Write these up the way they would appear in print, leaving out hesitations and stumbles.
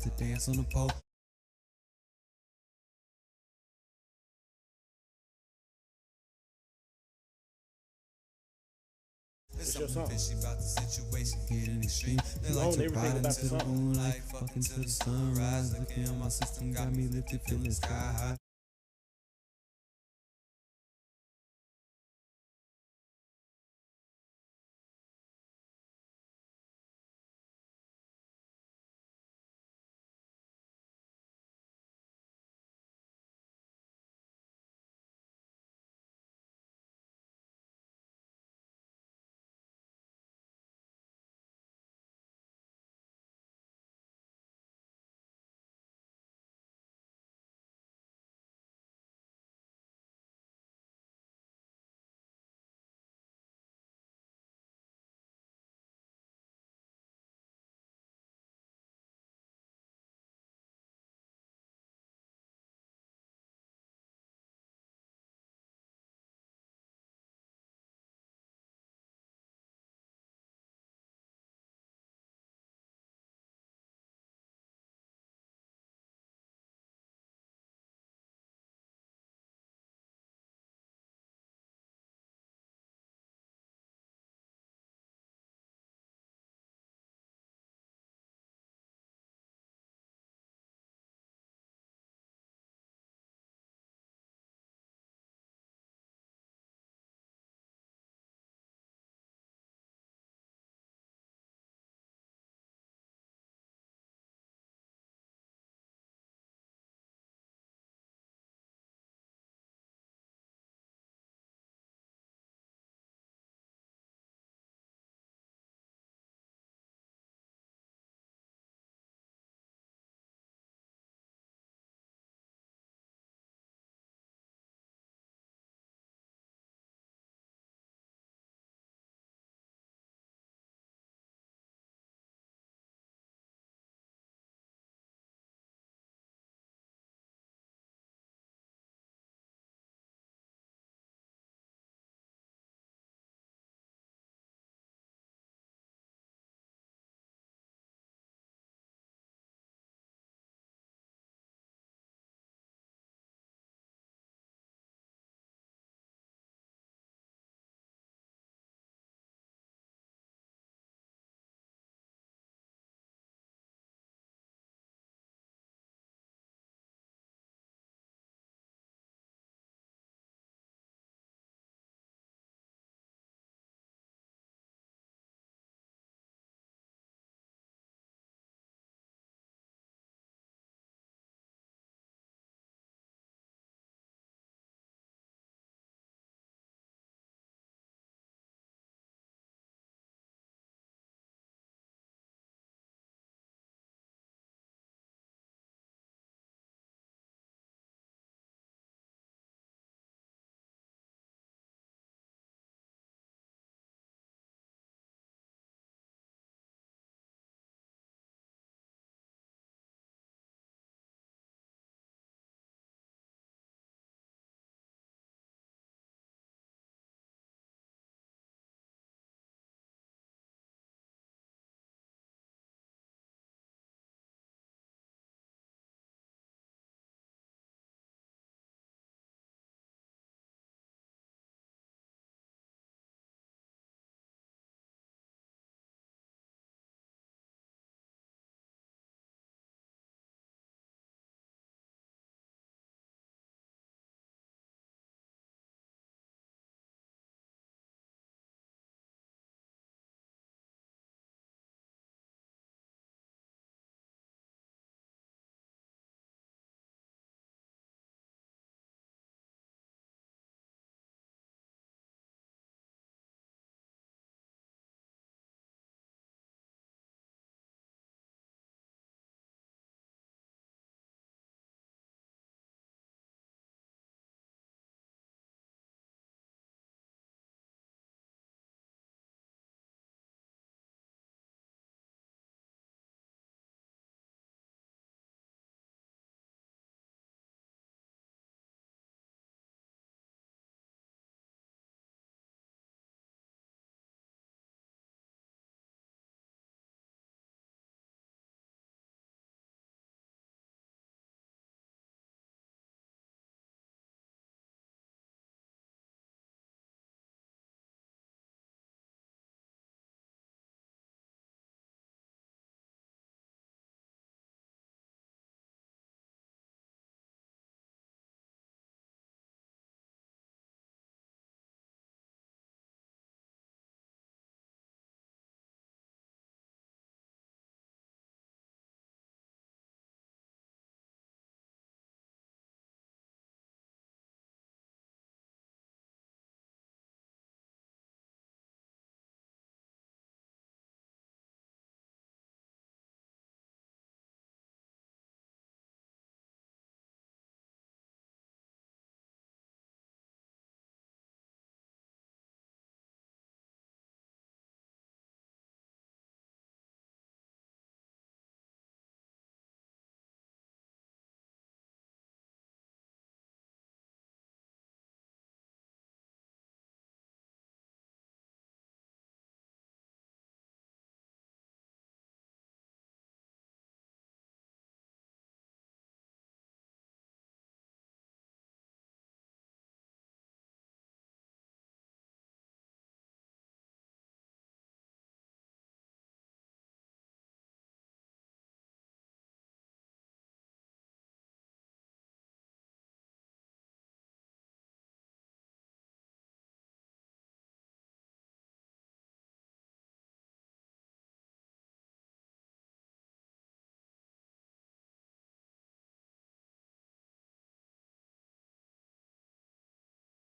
to dance on the pole. It's your song. Fishy about the situation, getting extreme. They You like own to everything ride about into the the song. moonlight, fucking to the sunrise. Looking at my system got me lifted, feeling sky high.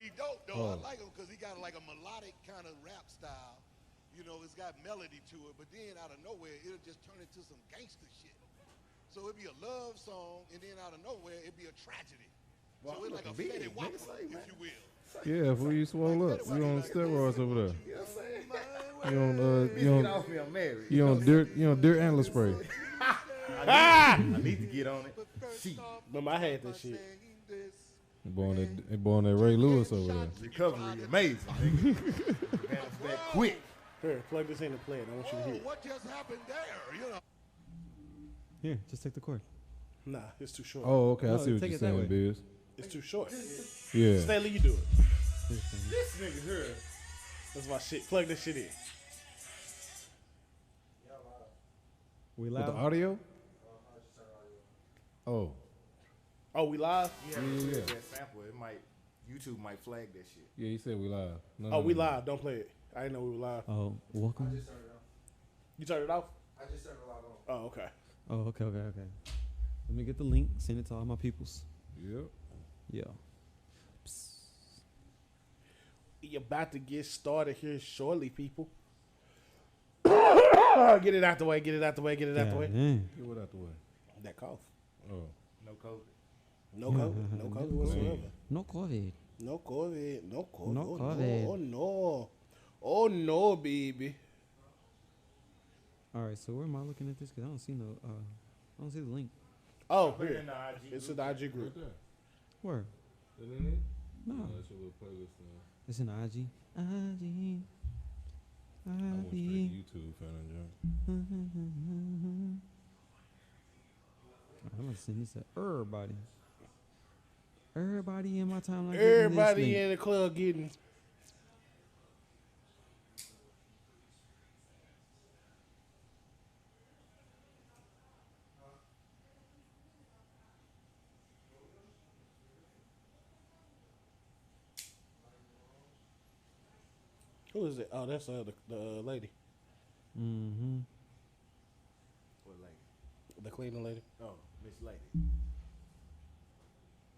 He dope though. I like him because he got like a melodic kind of rap style. You know, it's got melody to it, but then out of nowhere, it'll just turn into some gangster shit. So it'd be a love song, and then out of nowhere, it'd be a tragedy. Well, so it's like a Fetty Wap, if you will. Yeah, before you swole up, you on steroids over there. You know what I'm saying? You on dirt antler spray. I need to get on it. Shit. Remember, I had this shit. They born that Ray Lewis over there. Recovery amazing, nigga. Bounce back quick. Here, plug this in and play it. I want you to hear it. What just happened there? You know. Here, just take the cord. Nah, it's too short. Oh, okay. I No, see what take you're it that saying, way. Biz. It's too short. Yeah. Stanley, you do it. This nigga here. That's my shit. Plug this shit in. We With the loud? audio? Oh. Oh, we live? You have to play that sample. It might, YouTube might flag that shit. Yeah, you said we live. No, Oh, we live. Don't play it. I didn't know we were live. Oh, welcome. You turned it off? I just turned it live on. Oh, okay. Oh, okay. Let me get the link. Send it to all my peoples. Yep. Yeah. You're about to get started here shortly, people. Get it out the way. Get it out the way. Get it out the way. Dang. Get what out the way? That cough. Oh. No COVID. No COVID. No COVID whatsoever. No COVID. No COVID. No COVID. No Oh, COVID. No. Oh no. Oh no, baby. All right. So where am I looking at this? Cause I don't see no. I don't see the link. Oh, Put it here. in the IG It's in group. the IG group. Where? Isn't it? No. That's your little playlist thing. It's in the IG. I went straight to YouTube, fan I'm gonna send this to everybody. Everybody in my timeline. Everybody in the club getting. Who is it? Oh, that's the lady. Mm-hmm. What lady? The cleaning lady. Oh, Miss Lady. You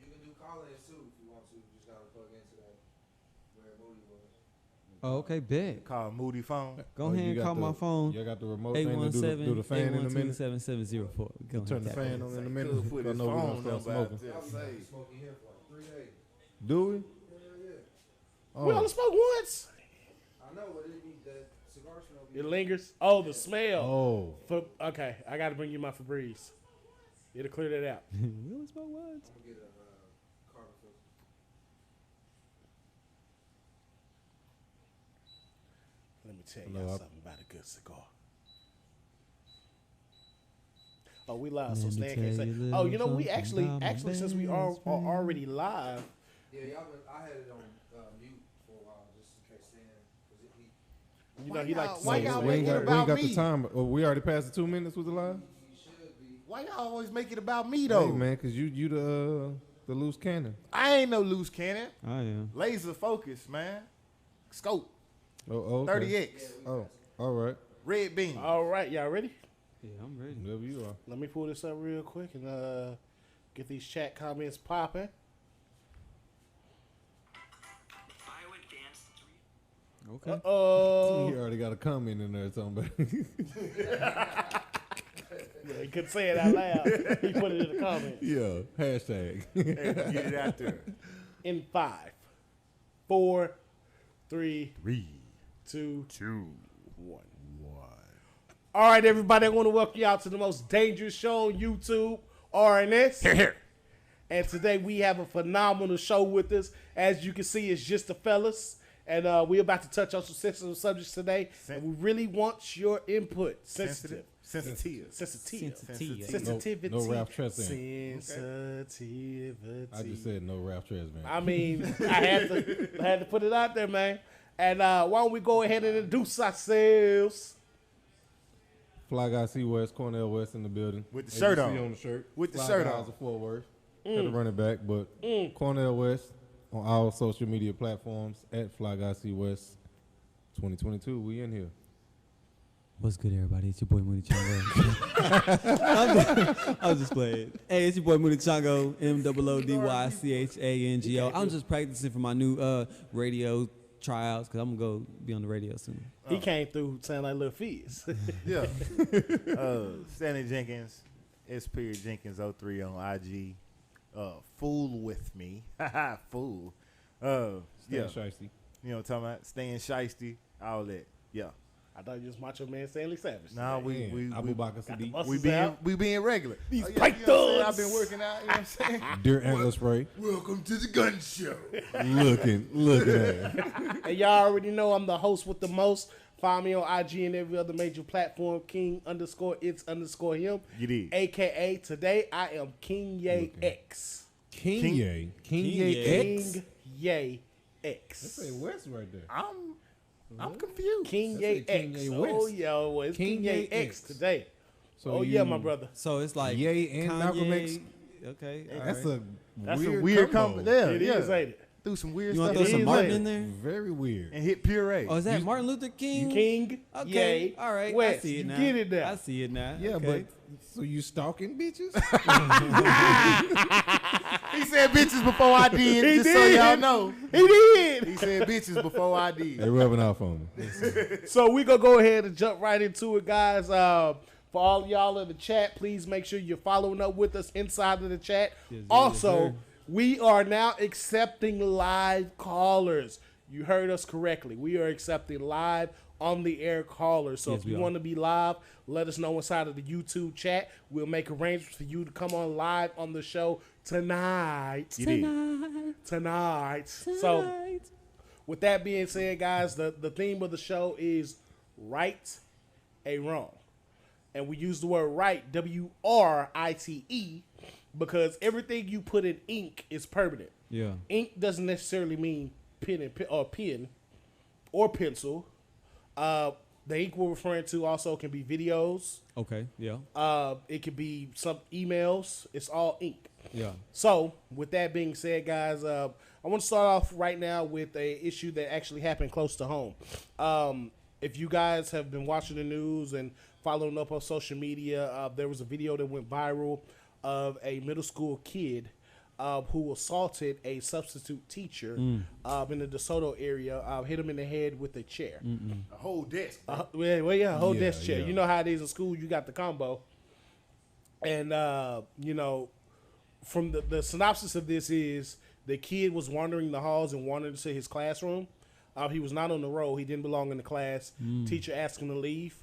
can do call-ins too if you want to. You just gotta plug into that where Moody was. Oh, okay, bet. Call Moody phone. Go ahead and call my phone. You got the remote thing to do the fan in a minute. 817-812-7704. Go ahead. Turn the tap fan it. on in a Could minute. put I his know we're phone gonna start number out smoking. there. I've Say, been smoking here for like 3 days. Do we? Yeah. We only Oh. spoke once. I know, but it be that cigar smell. It lingers. Oh, the smell. Oh. Okay, I got to bring you my Febreze. It'll clear that out. We only spoke once. I'm gonna get a carbon filter. Let me tell No, y'all I- something about a good cigar. Oh, we live, so Let me Stan can't tell say. you a Oh, you know, we little actually, something about my since we are best friend. already live, Yeah, I had it on mute for a while just in case Stan, because he you know, he like to why say y'all it. We ain't making got, about the me? time. Oh, we already passed the 2 minutes with the live? should be. why y'all always make it about me though? Hey, man, because you the loose cannon. I ain't no loose cannon. I am. Laser focus, man. Scope. Oh, okay. 30X. Oh, all right. Red beam. All right, y'all ready? Yeah, I'm ready. Whatever you are. Let me pull this up real quick and get these chat comments popping. Okay. Oh, He already got a comment in there talking about. yeah, he couldn't say it out loud. He put it in the comments. Yeah, hashtag. Get it out there. In 5, 4, 3, 3, 2, 2, 1. 1. All right, everybody, I want to welcome you out to the most dangerous show on YouTube, R.N.S. Here. And today we have a phenomenal show with us. As you can see, it's just the fellas. And we're about to touch on some sensitive subjects today. And we really want your input. Sensitive. Sensitive. Sensitivity. No Ralph Tresvant. Sensitivity. I just said no Ralph Tresvant. I mean, I had to put it out there, man. And why don't we go ahead and introduce ourselves? Fly Guy C West, Cornell West in the building. With the shirt ABC on. on the shirt. With the Fly shirt Guys on. of Fort Worth. Had to run it back, but Cornell West on all social media platforms at Fly Guy C West 2022. We in here. What's good, everybody? It's your boy Moody Chongo. I was just playing. Hey, it's your boy Moody Chongo, MOODYCHANGO. I'm just practicing for my new radio tryouts because I'm going to go be on the radio soon. He came through sounding like Lil Fizz. Yeah. Stanley Jenkins, S. Jenkins 03 on IG. Fool with me. Fool. Staying Yeah. shiesty. You know what I'm talking about? Staying shiesty, all that. Yeah. I thought you was Macho Man Stanley Savage. Nah, today. Abu Bakr Sadiq. we being regular. These you know pipe what I'm saying? thugs. I've been working out, you know what I'm saying? Deer antler spray. Welcome to the gun show. looking at it. And y'all already know I'm the host with the most. Find me on IG and every other major platform, King_it's_him. You did. AKA today I am King Ye X. King Ye X. King Ye X. That's a West right there. I'm confused. King That's Ye a King X. Ye Oh West. yeah, well, it's King King Ye Ye X X. today. So Oh you- yeah, my brother. So it's like Ye and Malcolm X. Okay. That's all right. a That's weird a weird combo. combo. Yeah, It yeah. is, ain't it? Threw some weird You want stuff to throw It some is Martin like- in there? Very weird. and hit puree. Oh, is that Martin Luther King? King Okay. Ye All right. West. I see it You now. get it now. I see it now. Yeah, okay. but so you stalking bitches? He said bitches before I did, He just so did. y'all know. He did. He said bitches before I they did. rubbing off on me. So we gonna go ahead and jump right into it, guys. For all y'all in the chat, please make sure you're following up with us inside of the chat. Yes, sir, Also, yes, sir. we are now accepting live callers. You heard us correctly. We are accepting live on the air callers. So Yes, if we you are. want to be live, let us know inside of the YouTube chat. We'll make arrangements for you to come on live on the show tonight. Tonight. So with that being said, guys, the theme of the show is right a wrong. And we use the word right, WRITE, because everything you put in ink is permanent. Yeah. Ink doesn't necessarily mean pen or pencil. The ink we're referring to also can be videos. Okay. Yeah. It could be some emails. It's all ink. Yeah. So, with that being said, guys, I want to start off right now with a issue that actually happened close to home. If you guys have been watching the news and following up on social media, there was a video that went viral of a middle school kid who assaulted a substitute teacher in the DeSoto area, hit him in the head with a chair. A whole desk. A whole Yeah, desk chair. yeah. You know how it is in school, you got the combo. And, from the synopsis of this is the kid was wandering the halls and wandered into his classroom. He was not on the roll. He didn't belong in the class. Teacher asked him to leave.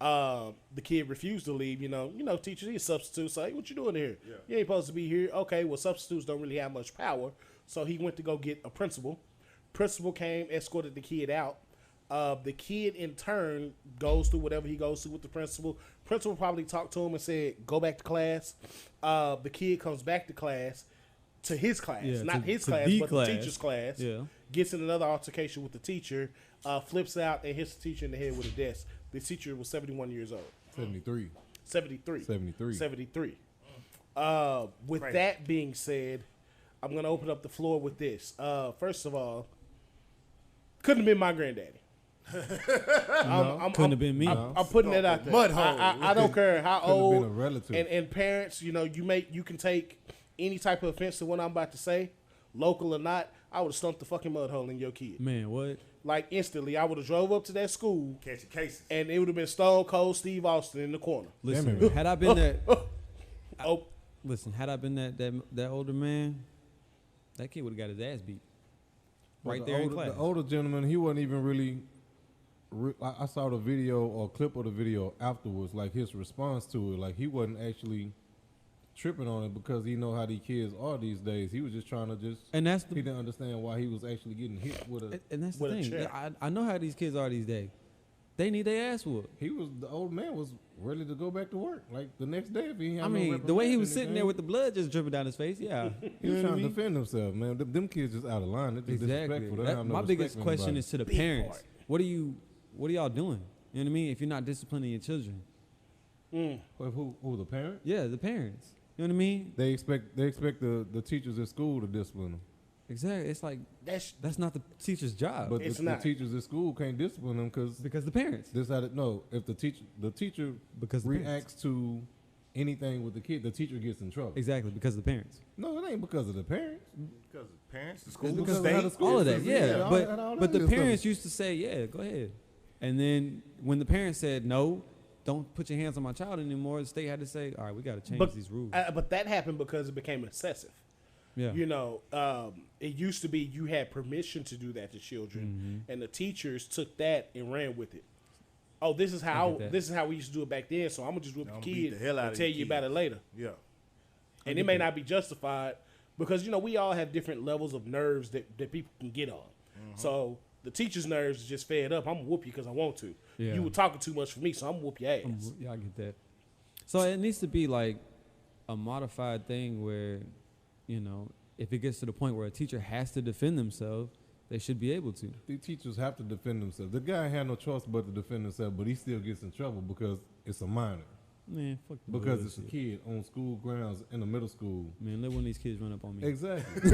The kid refused to leave. You know, teacher, he's a substitute. So, hey, what you doing here? Yeah. You ain't supposed to be here. Okay, well, substitutes don't really have much power. So he went to go get a principal. Principal came, escorted the kid out. The kid, in turn, goes through whatever he goes through with the principal. Principal probably talked to him and said, go back to class. The kid comes back to class, to his class. Yeah, not to his the class, but class. the teacher's class. Yeah. Gets in another altercation with the teacher, flips out and hits the teacher in the head with a desk. The teacher was 71 years old. 73. 73. 73. 73. With Crazy. that being said, I'm going to open up the floor with this. First of all, couldn't have been my granddaddy. Couldn't have been me. I'm putting that out there. Mud hole. I don't care how Could have old. been a relative. And parents, you can take any type of offense to what I'm about to say, local or not. I would have stumped the fucking mud hole in your kid. Man, what? Like instantly, I would have drove up to that school Catching cases. and it would have been Stone Cold Steve Austin in the corner. Listen, man. had I been that, Oh, listen, had I been that older man, that kid would have got his ass beat. Right there in class. The older gentleman, he wasn't even really. I saw the video or clip of the video afterwards, like his response to it. Like he wasn't actually tripping on it because he know how these kids are these days. He was just trying to And that's he the didn't understand why he was actually getting hit with a. and that's the With a thing. chair. I know how these kids are these days. They need their ass whooped. The old man was ready to go back to work like the next day if he had I no mean, the way he was reprimand, sitting there with the blood just dripping down his face, yeah. he was trying to defend himself, man. Them kids just out of line. They're just Exactly. disrespectful. They don't have no My respect biggest for question anybody. is to the Big parents. part. What are y'all doing? You know what I mean? If you're not disciplining your children. Well, who the parent? Yeah, the parents. You know what I mean? They expect the teachers at school to discipline them. Exactly. It's like That's that's not the teacher's job. But It's the not. teachers at school can't discipline them because the parents. this how no. If the teacher Because the reacts to anything with the kid, the teacher gets in trouble. Exactly, because of the parents. No, it ain't because of the parents. Because of parents, the It's school, because the of how state. the school All of that, system- yeah. all but that- all but that the good parents stuff. used to say, yeah, go ahead. And then when the parents said, no, don't put your hands on my child anymore, the state had to say, all right, we got to change these rules. But that happened because it became excessive. yeah. You know, it used to be you had permission to do that to children, and the teachers took that and ran with it. Oh, this is I how get that. this is how we used to do it back then. So I'm gonna just whip I'ma the beat kid the hell out and of tell your you kid. about it later. Yeah. And it may not be justified because you know we all have different levels of nerves that people can get on. So the teacher's nerves is just fed up. I'm gonna whoop you because I want to. Yeah. You were talking too much for me, so I'm gonna whoop your ass. Yeah, I get that. So it needs to be like a modified thing where, you know, if it gets to the point where a teacher has to defend themselves, they should be able to. The teachers have to defend themselves. The guy had no choice but to defend himself, but he still gets in trouble because it's a minor. Man, fuck the Because it's a bullshit. kid on school grounds in the middle school. Man, let one of these kids run up on me. Exactly.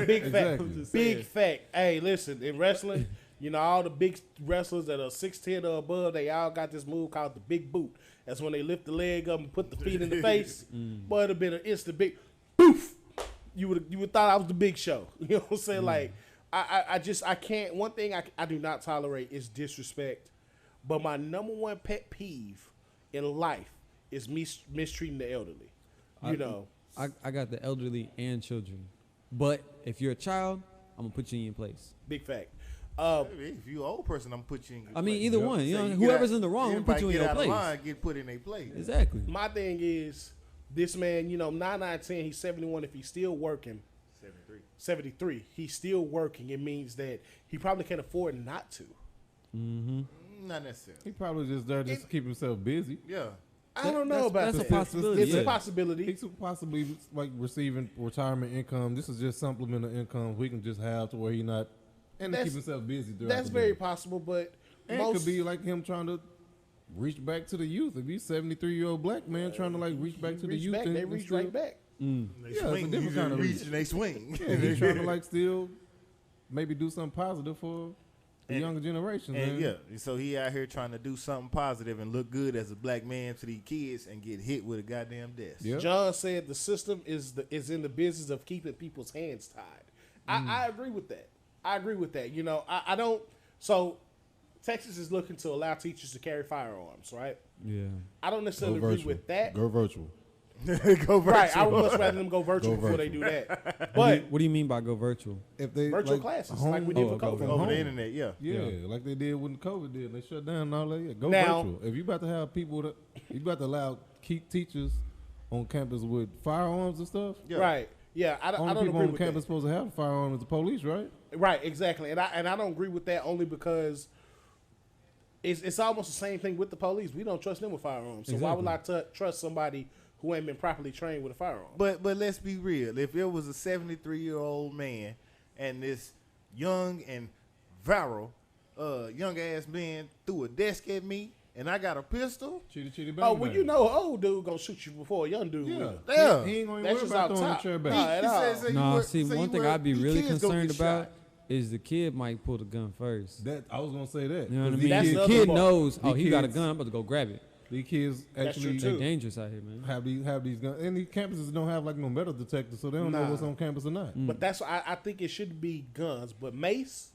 Big fact. Exactly. Big fact. Hey, listen, in wrestling, you know, all the big wrestlers that are 6'10" or above, they all got this move called the big boot. That's when they lift the leg up and put the feet in the face. Boy, it'd have been an instant big poof. You would thought I was the Big Show. You know what I'm saying? Like, I can't. One thing I do not tolerate is disrespect. But my number one pet peeve in life is mistreating the elderly. You know. I got the elderly and children. But if you're a child, I'm going to put you in your place. Big fact. If you an old person, I'm put you in your I mean, place. either one. You So know, get whoever's out- in the wrong, I'm going to put you in everybody your get out of place. line, get put in their place. Exactly. My thing is, this man, you know, 9 out of 10, he's 71. If he's still working, 73, he's still working. It means that he probably can't afford not to. Not necessarily. He probably just there just to keep himself busy. Yeah. I don't know about that's that. a possibility. It's yeah. a possibility. He's possibly like receiving retirement income. This is just supplemental income we can just have to where he not and to That's- keep himself busy. throughout That's the very day. possible, but And it could be like him trying to reach back to the youth. If he's 73-year-old black man trying to like reach back to the reach youth, back, and they and reach still- right back. They Yeah, it's a swing. different You kind of reach reach. and they swing. Yeah, he's trying to like still maybe do something positive for the younger generation. And man. yeah, so he out here trying to do something positive and look good as a black man to these kids and get hit with a goddamn desk. Yeah. John said the system is in the business of keeping people's hands tied. I agree with that. I agree with that. You know, I don't. So Texas is looking to allow teachers to carry firearms, right? Yeah. I don't Go necessarily agree virtual. with that. Go virtual. Go virtual. Right, I would much rather them go virtual Go before they do that. But What do you mean by go virtual? If they virtual like, classes, home- like we did Oh, for okay, COVID. okay. Over home. the internet, yeah. Yeah, Yeah. like they did when COVID did. They shut down and all that. Yeah, go Now- virtual. If you about to have people that you about to allow keep teachers on campus with firearms and stuff. Yeah. Right. Yeah, I Only don't people agree on with campus that. supposed to have a firearm is the police, right? Right, exactly. And I don't agree with that only because it's almost the same thing with the police. We don't trust them with firearms. So why would I trust somebody who ain't been properly trained with a firearm? But let's be real. If it was a 73-year-old man and this young and viral young ass man threw a desk at me and I got a pistol, Chitty bang. Oh, well, you know, an old dude gonna shoot you before a young dude Yeah. will. Yeah. He ain't gonna That's worry just about off throwing the top. chair Nah, back. at all. so you No, were- see, so one you thing were- I'd be these really kids gonna concerned get about shot. is the kid might pull the gun first. That I was gonna say that. You know what I 'Cause mean? That's These the The other kid part. knows, oh, These he got a kids- gun, I'm about to go grab it. these kids That's true, actually too. They dangerous out here, man. have these guns, and these campuses don't have like no metal detectors, so they don't know Nah. what's on campus or not. But that's why I think it should be guns. But mace,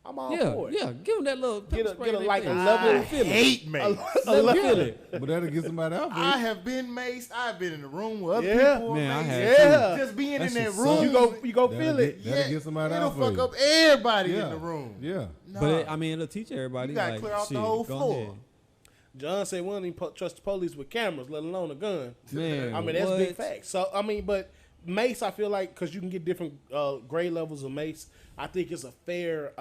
I'm all Yeah, for it. yeah. Give him that little Get pepper a, spray get a in their like a face. level. I hate mace. Let him feel it. But that'll get somebody out for you. I have been maced. I've been in the room with other Yeah. people. Man, I maced. have Yeah. Just being That in that shit room. sucks. You go That'll feel get- it. That'll get somebody It'll out for fuck you. up everybody Yeah. in the room. Yeah. No. But I mean, it'll teach everybody. You gotta like, clear out the shit, whole go floor. ahead. John said we don't even trust the police with cameras, let alone a gun. Man, I mean, that's big what? facts. So, I mean, but mace, I feel like, because you can get different grade levels of mace, I think it's a fair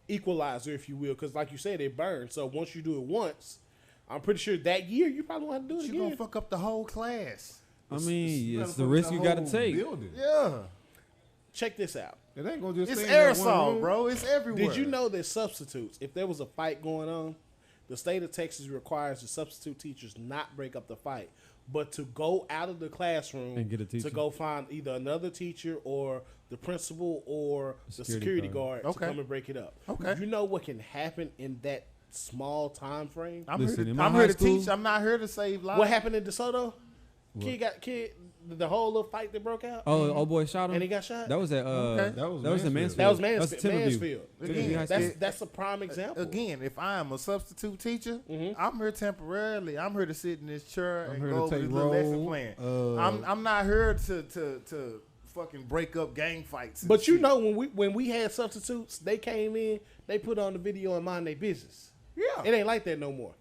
equalizer, if you will, because like you said, it burns. So once you do it once, I'm pretty sure that year you probably won't have to do it You're gonna again. fuck up the whole class. I mean, You it's gotta the fuck risk the you got to whole take. building. Yeah. Check this out. It ain't gonna just It's stay in that one aerosol, room. bro. It's everywhere. Did you know that substitutes, if there was a fight going on, the state of Texas requires the substitute teachers not break up the fight, but to go out of the classroom And get a teacher. to go find either another teacher or the principal or the security guard to Okay. come and break it up. Okay. You know what can happen in that small time frame? I'm Listen, here in to, my I'm high here to school- teach. I'm not here to save lives. What happened in DeSoto? Kid, the whole little fight that broke out. Oh, old boy shot him. And he got shot? That was at Okay. That was that was in Mansfield. Mansfield. That was That's Timberview. Mansfield. Again, High that's- School. That's a prime example. Again, if I am a substitute teacher, Mhm. I'm here temporarily. I'm here to sit in this chair I'm and here go to over take this little lesson roll. plan. I'm not here to fucking break up gang fights. and But you shit. know, when we had substitutes, they came in, they put on the video and mind their business. yeah, It ain't like that no more.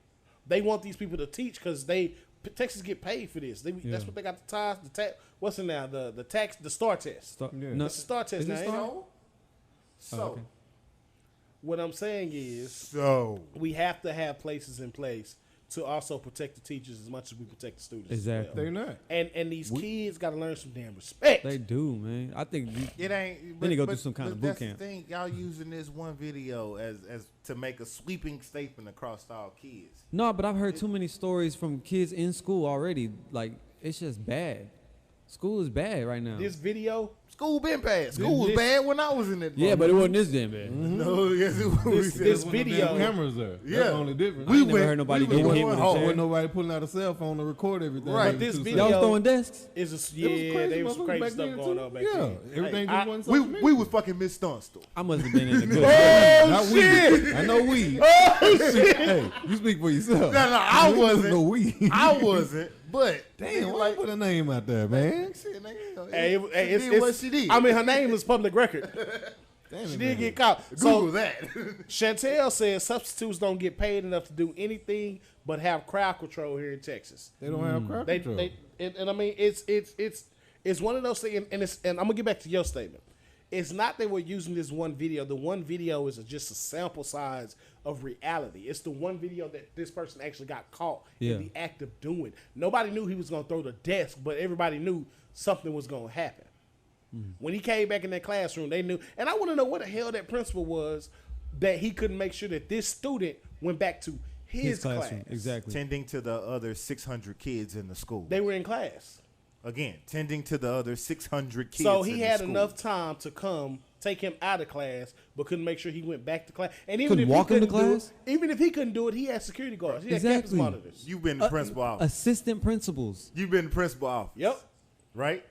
They want these people to teach because Texas get paid for this. That's what they got the ties. What's it now? The STAR test. Yeah. No, It's the STAR test Is it now. ain't STAR? it? so okay. What I'm saying is, so we have to have places in place to also protect the teachers as much as we protect the students. as Exactly. well. They're not. And these kids got to learn some damn respect. They do, man. I think it ain't. Then they go through some kind of boot that's camp. The thing, y'all using this one video as to make a sweeping statement across all kids. no, but I've heard too many stories from kids in school already. Like it's just bad. School is bad right now. This video, School been bad. School was This- bad when I was in it. Yeah, but it wasn't this damn bad. No, yes, it was. this When the video, damn cameras there. That's Yeah. the only difference. I ain't never heard nobody we getting went hit with a home. chair. Wasn't nobody pulling out a cell phone to record everything. Right. But this Two video- Y'all seconds. was throwing desks. is a, It was yeah, crazy there was some motherfuckers crazy back stuff then, going too. on back Yeah, then. everything Hey, just wasn't We social we media. was fucking Miss Dunstall. I must have been in a good. Not Oh we. shit! I know we. Oh shit! Hey, you speak for yourself. No, I You wasn't. know we. I wasn't. But Damn, why you put a name out there, man? shit, nigga, Hey, she did what she did. I mean, her name is public record. Damn She it, did man. get caught. Google So that. Chantel says substitutes don't get paid enough to do anything but have crowd control here in Texas. They don't have crowd control. And I mean, it's one of those things. And I'm gonna get back to your statement. It's not that we're using this one video. The one video is just a sample size of reality. It's the one video that this person actually got caught Yeah. in the act of doing. Nobody knew he was gonna throw the desk, but everybody knew something was gonna happen. When he came back in that classroom, they knew. And I want to know what the hell that principal was that he couldn't make sure that this student went back to his class. Exactly. Tending to the other 600 kids in the school. They were in class. Again, tending to the other 600 kids. So in he the had school. enough time to come take him out of class, but couldn't make sure he went back to class. And even Couldn't if walk he him to couldn't do class? it, even if he couldn't do it, he had security guards. He had campus Exactly. monitors. You've been the principal office. Assistant principals. You've been the principal office. Yep. Right?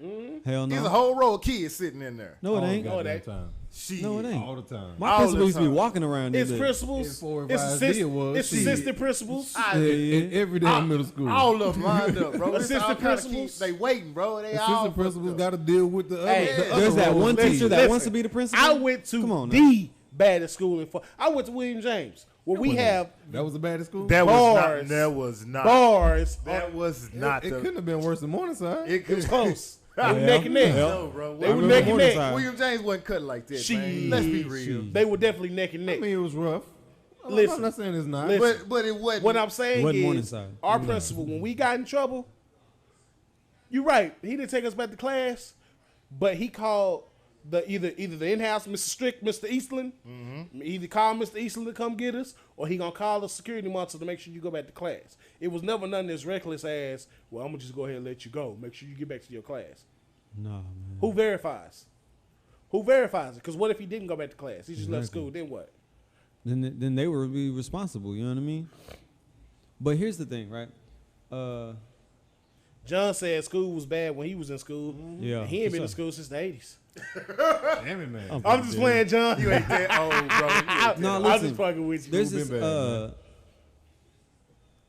Hell no. There's a whole row of kids sitting in there. No, it All ain't. the No, it goddamn ain't. time. She. No, it ain't. All the time. My All principal the used to be time. walking around. It's there. principals. It's 4 or It's 5 did was. it's assistant principals. Yeah, yeah. In every damn middle school. All of them lined up, bro. It's Assistant all kinda principals. kids. They waiting, bro. They all Assistant principals got to deal with the other. Hey, the other There's that roles. one Listen, teacher that listen. wants to be the principal. I went to Come on, the baddest school in. I went to William James, where we have That was the baddest school. That Bars. was not. That was not. bars. That was not. It couldn't have been worse than Morningside. It It was could. close. They were Yeah. neck and neck. No, bro. They were remember neck and neck. Morningside. William James wasn't cut like that, man. Let's be real. They were definitely neck and I neck. mean, it was rough. Listen. I'm not saying it's not. Listen. But it wasn't. What I'm saying Wasn't is, Morningside. our principal, when we got in trouble, you're right. He didn't take us back to class, but he called either the in-house Mr. Strick, Mr. Eastland. Either call Mr. Eastland to come get us, or he gonna call the security monitor to make sure you go back to class. It was never nothing as reckless as, well, I'm gonna just go ahead and let you go. Make sure you get back to your class. No, man. Who verifies? Who verifies it? Because what if he didn't go back to class? He just left Exactly. school. Then what? Then they would be responsible. You know what I mean? But here's the thing, right? John said school was bad when he was in school. Yeah, And he ain't for been to sure. school since the 80s. Damn it, man. I'm just playing, John. You ain't that old, bro. No, I'm listen. just fucking with you. There's School this been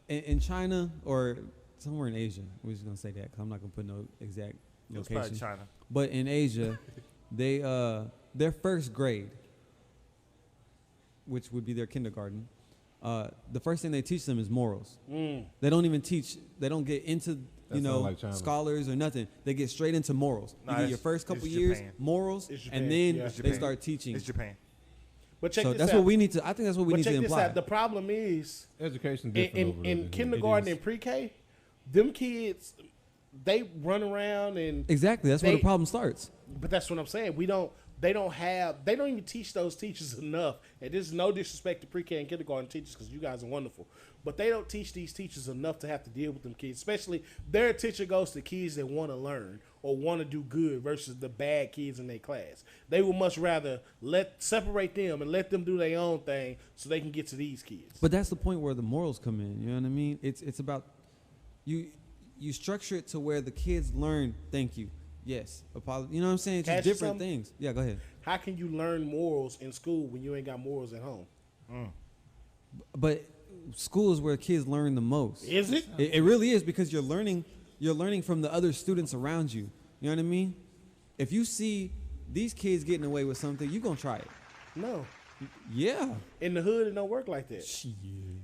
bad, in China or somewhere in Asia. We're just gonna say that because I'm not gonna put no exact It's probably location. China. But in Asia, they their first grade, which would be their kindergarten, the first thing they teach them is morals. They don't even teach. They don't get into That sound like China. scholars or nothing. They get straight into morals. Nah, You get it's- your first couple it's years Japan. morals, It's Japan, and then yeah. It's they Japan. start teaching. It's Japan. But check So this that's out. what we need to. I think that's what we But need to check this imply. out. The problem is Education different over there in than kindergarten is. and pre-K, them kids, they run around and. Exactly. That's where They- the problem starts. But that's what I'm saying. We don't they don't even teach those teachers enough. And this is no disrespect to pre-K and kindergarten teachers because you guys are wonderful. But they don't teach these teachers enough to have to deal with them kids. Especially their attention goes to kids that want to learn or want to do good versus the bad kids in their class. They would much rather separate them and let them do their own thing so they can get to these kids. But that's the point where the morals come in. You know what I mean? It's about you structure it to where the kids learn. Thank you. Yes. Apology. You know what I'm saying? It's just different things. Yeah. Go ahead. How can you learn morals in school when you ain't got morals at home? But school is where kids learn the most. Is it? It really is because you're learning from the other students around you. You know what I mean? If you see these kids getting away with something, you're going to try it. No. Yeah. In the hood, it don't work like that. Shit.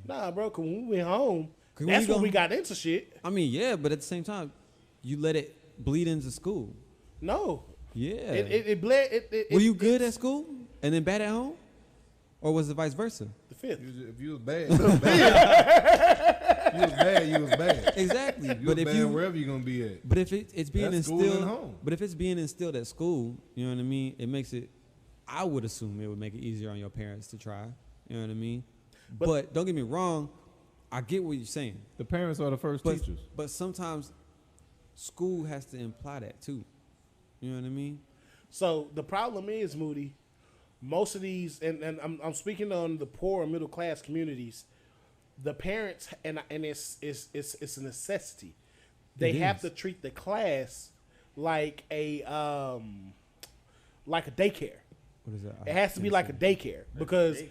Nah, bro, because when we went home, that's when we got into shit. I mean, yeah, but at the same time, you let it bleed into school. No. Yeah. It bled. Were you good at school and then bad at home? Or was it vice versa? The fifth. If you was bad, you was bad. You was bad, you was bad. Exactly. You But was if bad you wherever you're gonna be at. But if it's being That's school and instilled, home. but if it's being instilled at school, you know what I mean. It makes it. I would assume it would make it easier on your parents to try. You know what I mean. But don't get me wrong, I get what you're saying. The parents are the first But teachers. but sometimes school has to imply that too. You know what I mean. So the problem is, Moody, most of these, and I'm speaking on the poor and middle class communities, the parents, and it's a necessity. They have to treat the class like a daycare. What is that? It has to be like a daycare because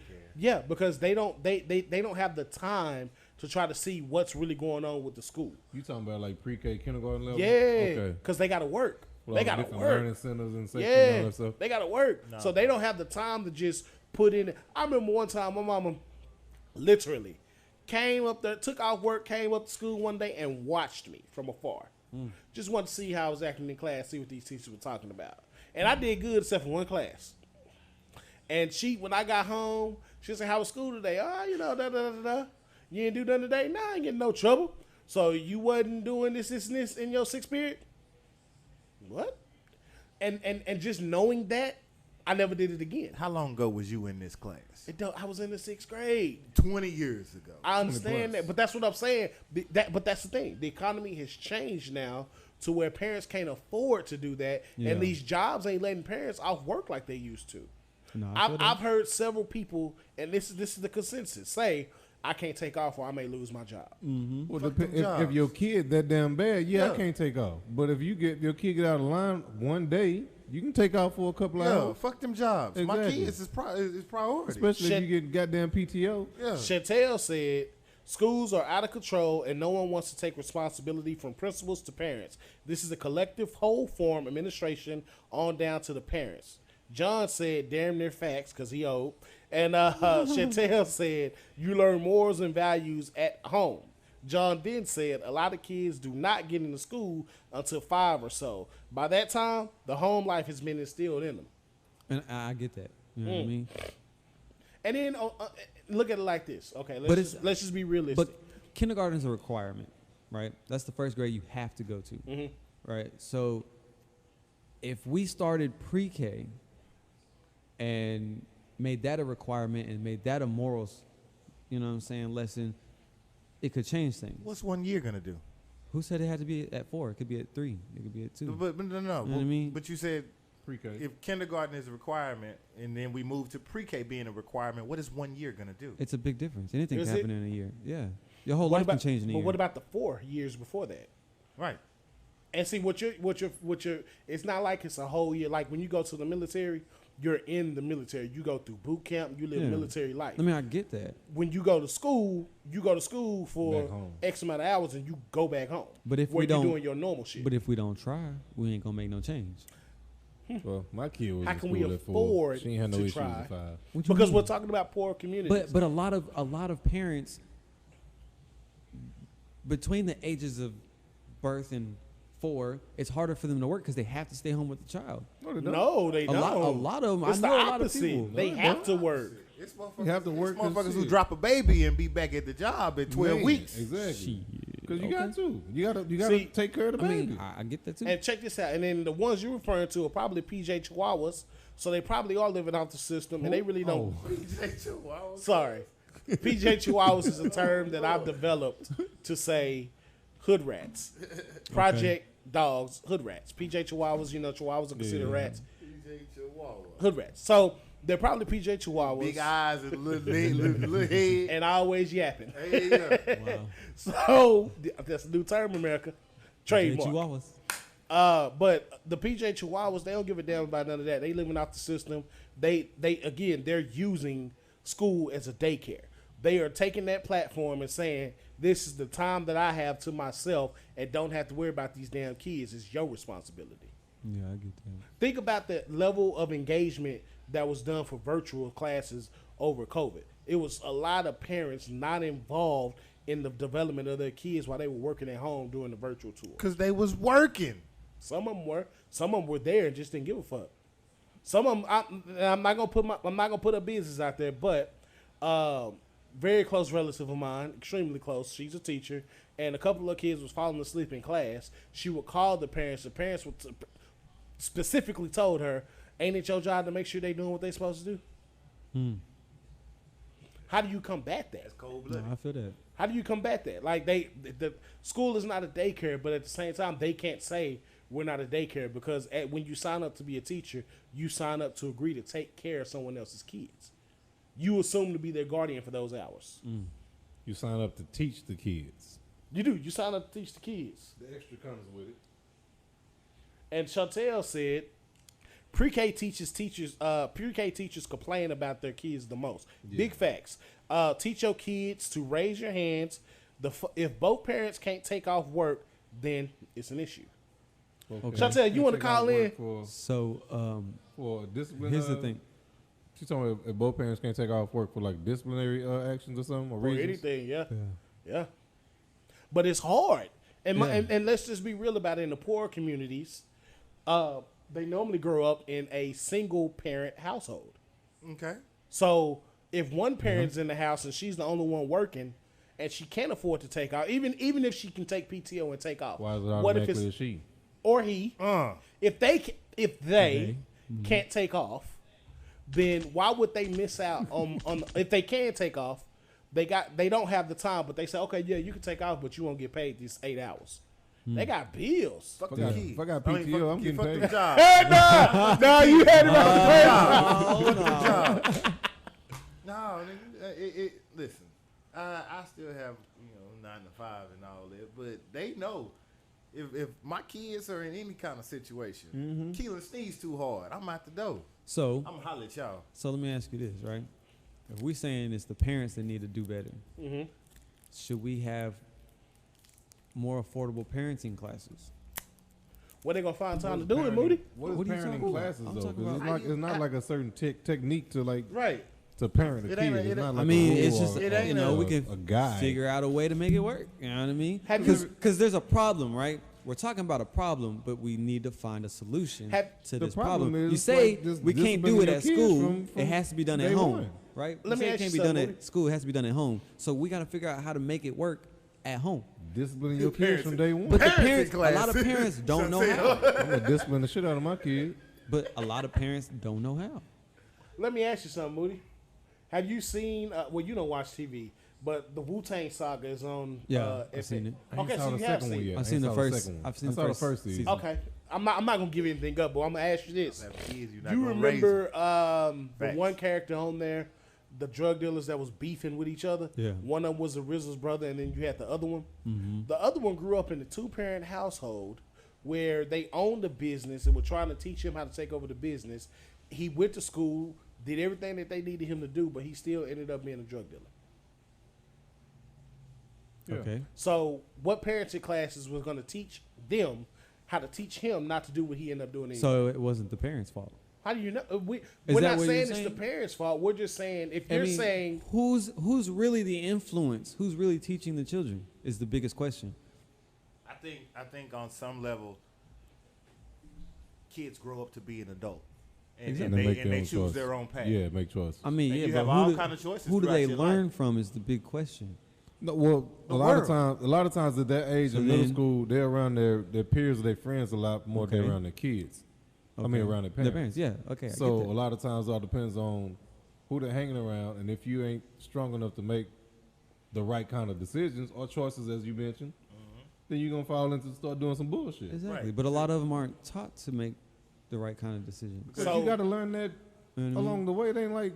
because they don't have the time to try to see what's really going on with the school. You talking about like pre-K, kindergarten level? Yeah, Okay. because they got to work. Well, They got to different work. learning centers and sections and all that stuff. They got to work. So they don't have the time to just put in. I remember one time my mama literally came up there, took off work, came up to school one day and watched me from afar. Just wanted to see how I was acting in class, see what these teachers were talking about. And I did good except for one class. And when I got home, she said, "How was school today?" "Oh, You didn't do nothing today?" "Nah, I ain't getting no trouble." "So you wasn't doing this and this in your sixth period?" What? And just knowing that, I never did it again. How long ago was you in this class? I was in the sixth grade. 20 years ago. I understand that, but that's what I'm saying. But that's the thing. The economy has changed now to where parents can't afford to do that, and these jobs ain't letting parents off work like they used to. No, I've heard several people, and this is the consensus, say, "I can't take off or I may lose my job." Well, Fuck them if jobs. your kid that damn bad, I Yeah. can't take off. But if your kid get out of line one day, you can take off for a couple of Yeah, hours. fuck them jobs. My Exactly. kids is priority. Especially if you get goddamn PTO. yeah. Chantel said, "Schools are out of control and no one wants to take responsibility from principals to parents. This is a collective whole form administration on down to the parents." John said, "Damn near facts," because he old. And Chantel said, "You learn morals and values at home." John then said, "A lot of kids do not get into school until 5 or so. By that time, the home life has been instilled in them." And I get that. You know what I mean. And then look at it like this. Okay, But let's just be realistic. But kindergarten is a requirement, right? That's the first grade you have to go to, right? So if we started pre-K and made that a requirement and made that a morals, you know what I'm saying, lesson, it could change things. What's 1 year going to do? Who said it had to be at 4? It could be at 3. It could be at 2. But no. You know what I mean? But you said Pre-K. if kindergarten is a requirement and then we move to pre-K being a requirement, what is 1 year going to do? It's a big difference. Anything Is can it? happen in a year. Yeah. Your whole What life about- can change in a But year. what about the 4 years before that? Right. And see what you're it's not like it's a whole year. Like when you go to the military, you're in the military. You go through boot camp, you live Yeah. military life. I mean, I get that. When you go to school for Back home. X amount of hours and you go back home. But if where we don't- you're doing your normal shit. But if we don't try, we ain't going to make no change. Well, my kid was How in can school we at 4. afford She ain't had no to issues try? at 5. What you because mean? we're talking about poor communities. But a lot of parents between the ages of birth and 4, it's harder for them to work because they have to stay home with the child. No, they don't. no, they A don't. lot of them. It's I the know a lot of opposite. people. They have to work. It's You have to work and motherfuckers who shit. drop a baby and be back at the job in 12 Man, weeks. Exactly. Shit. Because you got Okay. to. You got to See, take care of the I baby. mean, I get that too. And check this out. And then the ones you're referring to are probably PJ Chihuahuas. So they probably are living off the system, and they really don't. Oh. Sorry. PJ Chihuahuas is a term that I've developed to say hood rats. Project dogs, hood rats. PJ Chihuahuas, Chihuahuas are considered rats. Hood rats. So they're probably PJ Chihuahuas. Big eyes and little head. And always yapping. Hey, yeah. Wow. So that's a new term, America. Trademark. Chihuahuas. But the PJ Chihuahuas, they don't give a damn about none of that. They living off the system. They're using school as a daycare. They are taking that platform and saying, this is the time that I have to myself and don't have to worry about these damn kids. It's your responsibility. Yeah, I get that. Think about the level of engagement that was done for virtual classes over COVID. It was a lot of parents not involved in the development of their kids while they were working at home doing the virtual tour. Because they was working. Some of them were. Some of them were there and just didn't give a fuck. Some of them, I'm not gonna put a business out there, but very close relative of mine, extremely close. She's a teacher, and a couple of kids was falling asleep in class. She would call the parents. The parents would specifically told her, "Ain't it your job to make sure they doing what they supposed to do?" How do you combat that? Cold-blooded. No, I feel that. How do you combat that? Like the school is not a daycare, but at the same time, they can't say we're not a daycare because when you sign up to be a teacher, you sign up to agree to take care of someone else's kids. You assume to be their guardian for those hours. You sign up to teach the kids. You do. You sign up to teach the kids. The extra comes with it. And Chantel said, pre-K teachers complain about their kids the most. Yeah. Big facts. Teach your kids to raise your hands. If both parents can't take off work, then it's an issue. Okay. Chantel, you want to Take out call in? work So, For discipline. here's the thing. She's talking about if both parents can't take off work for like disciplinary actions or something or Or reasons. anything, yeah. Yeah. Yeah. But it's hard. And, Yeah. and let's just be real about it. In the poor communities, they normally grow up in a single parent household. Okay. So if one parent's in the house and she's the only one working and she can't afford to take off, even if she can take PTO and take off, Why is it what if automatically a it's she? or he? If they Mm-hmm. can't take off, then why would they miss out on if they can take off? They don't have the time, but they say, okay, yeah, you can take off, but you won't get paid these 8 hours. They got bills. Fuck If the I got- kid. if I got I mean, PTO, I'm fuck getting fuck paid. the job. Hey, no, you had it on the No, nigga, listen, I still have 9 to 5 and all that, but they know if my kids are in any kind of situation, Keelan sneeze too hard, I'm out the door. So, I'm gonna holler at y'all. so let me ask you this, right? If we're saying it's the parents that need to do better, should we have more affordable parenting classes? Where they gonna find time to do it, Moody? What is What are you parenting talking about? classes I'm though? talking 'Cause about- it's not like a certain technique to like Right. to parent a It kid. ain't a- It's it not ain't- like I mean, a rule it's just, or- it ain't we a can guide. figure out a way to make it work. You know what I mean? Have you- Because there's a problem, right? We're talking about a problem, but we need to find a solution to The this problem problem. is, You say like, just we can't do disciplining it your at kids school. from It has to be done at day home, one. right? Let me say it ask can't you be done something, at school. It has to be done at home. So we got to figure out how to make it work at home. Disciplining your kids from day one. But the Parenting parents, a lot of class. parents don't know how. I'm gonna discipline the shit out of my kid. But a lot of parents don't know how. Let me ask you something, Moody. Have you seen? Well, you don't watch TV, but the Wu-Tang Saga is on. Yeah, I've seen it. I ain't Okay, saw so the you have second one seen. yet. I've I seen ain't the saw first- second one. I've seen I the saw first the first season. season. Okay, I'm not gonna give anything up, but I'm gonna ask you this. Have kids, you're not You gonna raise them. remember the Facts. one character on there, the drug dealers that was beefing with each other? Yeah. One of them was the RZA's brother, and then you had the other one. The other one grew up in a 2-parent household where they owned a business and were trying to teach him how to take over the business. He went to school, did everything that they needed him to do, but he still ended up being a drug dealer. Yeah. Okay. So what parenting classes was going to teach them how to teach him not to do what he ended up doing anyway? So it wasn't the parents' fault. How do you know? We're that not what saying you're it's the saying? parents' fault. We're just saying if I you're mean, saying who's really the influence? Who's really teaching the children is the biggest question. I think on some level, kids grow up to be an adult, and, Exactly. and they choose choice. their own path. Yeah, make choices. I mean, And yeah, you but have all kind of choices who do throughout they your learn life. from is the big question. No, well, The a lot of world. times at that age So in middle then- school, they're around their peers or their friends a lot more than Okay. around their kids. I mean, Okay. around their Their parents. parents, yeah. Okay. I So get a that. lot of times, it all depends on who they're hanging around, and if you ain't strong enough to make the right kind of decisions or choices, as you mentioned, then you're gonna fall into start doing some bullshit. Exactly. Right. But a lot of them aren't taught to make the right kind of decisions. Because So- you got to learn that You know what I mean? along the way. It ain't like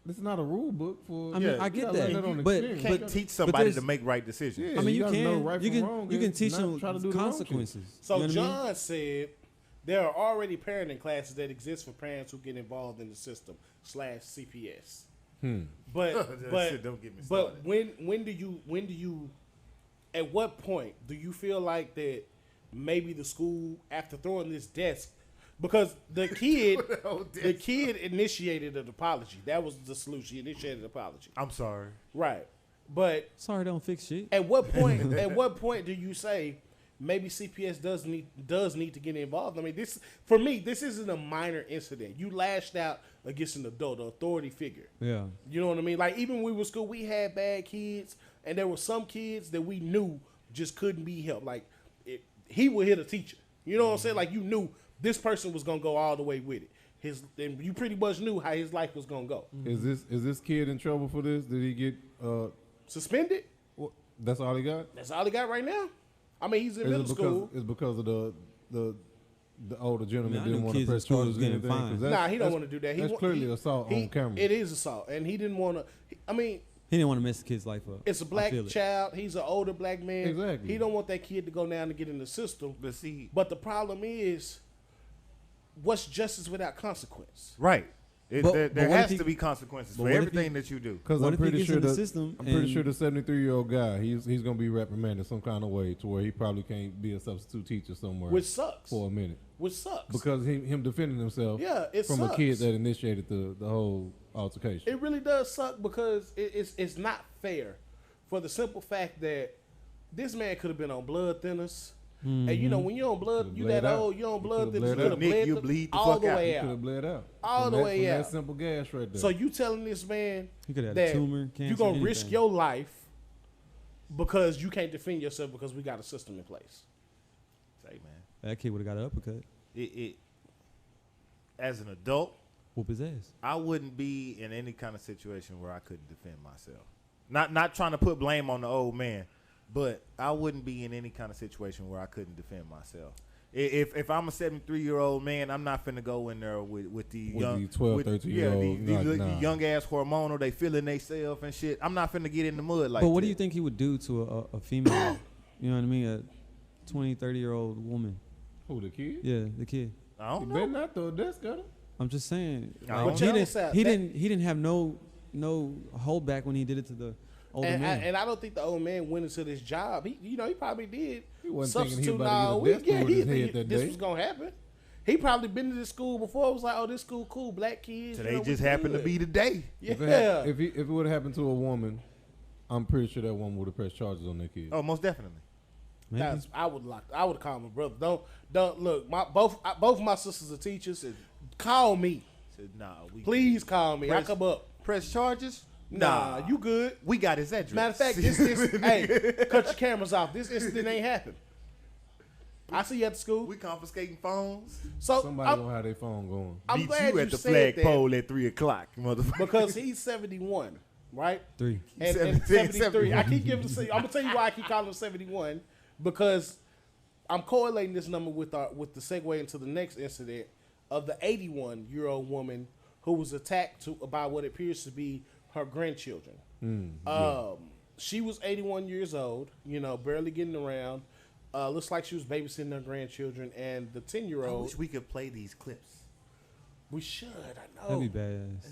this is not a rule book for. I mean, Yeah, I you get gotta learn that, that on but experience. You can't But teach somebody there's- to make right decisions. Yeah, I mean, you you gotta know can right you from can wrong you can and teach not them try to do the wrong shit. consequences. So You know what I mean? John said there are already parenting classes that exist for parents who get involved in the system /CPS. But That but shit don't get me but started. when do you at what point do you feel like that maybe the school after throwing this desk because the kid initiated an apology. That was the solution. He initiated an apology. I'm sorry. Right. But Sorry, don't fix shit. at what point do you say maybe CPS does need to get involved? I mean, this for me, this isn't a minor incident. You lashed out against an adult, an authority figure. Yeah. You know what I mean? Like even when we were in school, we had bad kids, and there were some kids that we knew just couldn't be helped. Like he would hit a teacher. You know what I'm saying? Like you knew this person was gonna go all the way with it. And you pretty much knew how his life was gonna go. Is this kid in trouble for this? Did he get? Suspended? That's all he got. That's all he got right now. I mean, he's in middle school. It's because of the older gentleman Man, I didn't knew want to kids in press school charges was or getting anything. 'cause fined. that's- Nah, he don't that's- want to do that. That's clearly assault on camera. It is assault, and he didn't want to. I mean, He didn't want to mess the kid's life up. it's a I black feel it. child. He's an older black man. Exactly. He don't want that kid to go down and get in the system. But see, But the problem is, what's justice without consequence? right. But There what if has he- to be consequences but for what if everything he- that you do. Because What I'm if he pretty gets sure in the the system I'm pretty and- sure the 73-year-old guy he's gonna be reprimanded some kind of way to where he probably can't be a substitute teacher somewhere Which sucks. for a minute Which sucks. because him defending himself Yeah, it from sucks. a kid that initiated the whole altercation. It really does suck because it's not fair for the simple fact that this man could have been on blood thinners. And you know, when you're on blood, Could've you bled that out. old, you're on You blood could've thinners, you bled could have out. Nick, bled you the- bleed the all fuck the out. way He out. could have bled out All from the that, way from out. that simple gas right there. So you telling this man He could have had that a tumor, cancer, you're gonna risk anything. your life because you can't defend yourself because we got a system in place. Say, man, That kid would have got an uppercut. it as an adult, Whoop his ass. I wouldn't be in any kind of situation where I couldn't defend myself. Not trying to put blame on the old man, but I wouldn't be in any kind of situation where I couldn't defend myself. If I'm a 73-year-old man, I'm not finna go in there with the With young the 12, 13-year-old, the nah. young ass hormonal. They feeling theyself and shit. I'm not finna get in the mud like. But what that. do you think he would do to a female? You know what I mean? A 20, 30-year-old woman. Who, the kid? Yeah, the kid. I He don't better know. not throw a desk at him. I'm just saying. I Like, don't he know. didn't. He didn't have no holdback when he did it to the older man. And I don't think the old man went into this job. He probably did. He wasn't thinking he Substitute about all to get a week. desk Yeah, over he his think head that this day. was gonna happen. He probably been to this school before. It was like, oh, this school cool, black kids. Today you know, just we happened to good. be the day. Yeah. If it would have happened to a woman, I'm pretty sure that woman would have pressed charges on that kid. Oh, most definitely. Maybe. I would call my brother. Don't look. Both my sisters are teachers. Call me, Said, nah, we please. Call me. I Press- come up. press charges. Nah, you good. We got his address. Matter of fact, this hey, cut your cameras off. This incident ain't happened. I see you at the school. we confiscating phones. So Somebody I'm, gonna have their phone going. I'm Meet glad you at the said that flagpole at 3:00, motherfucker. because he's 71, right? 3. And 73. I keep giving. I'm gonna tell you why I keep calling him 71 because I'm correlating this number with the segue into the next incident of the 81-year-old woman who was attacked by what appears to be her grandchildren. She was 81 years old, barely getting around. Looks like she was babysitting her grandchildren, and the I 10-year-old. wish we could play these clips. We should. I know. That'd be badass.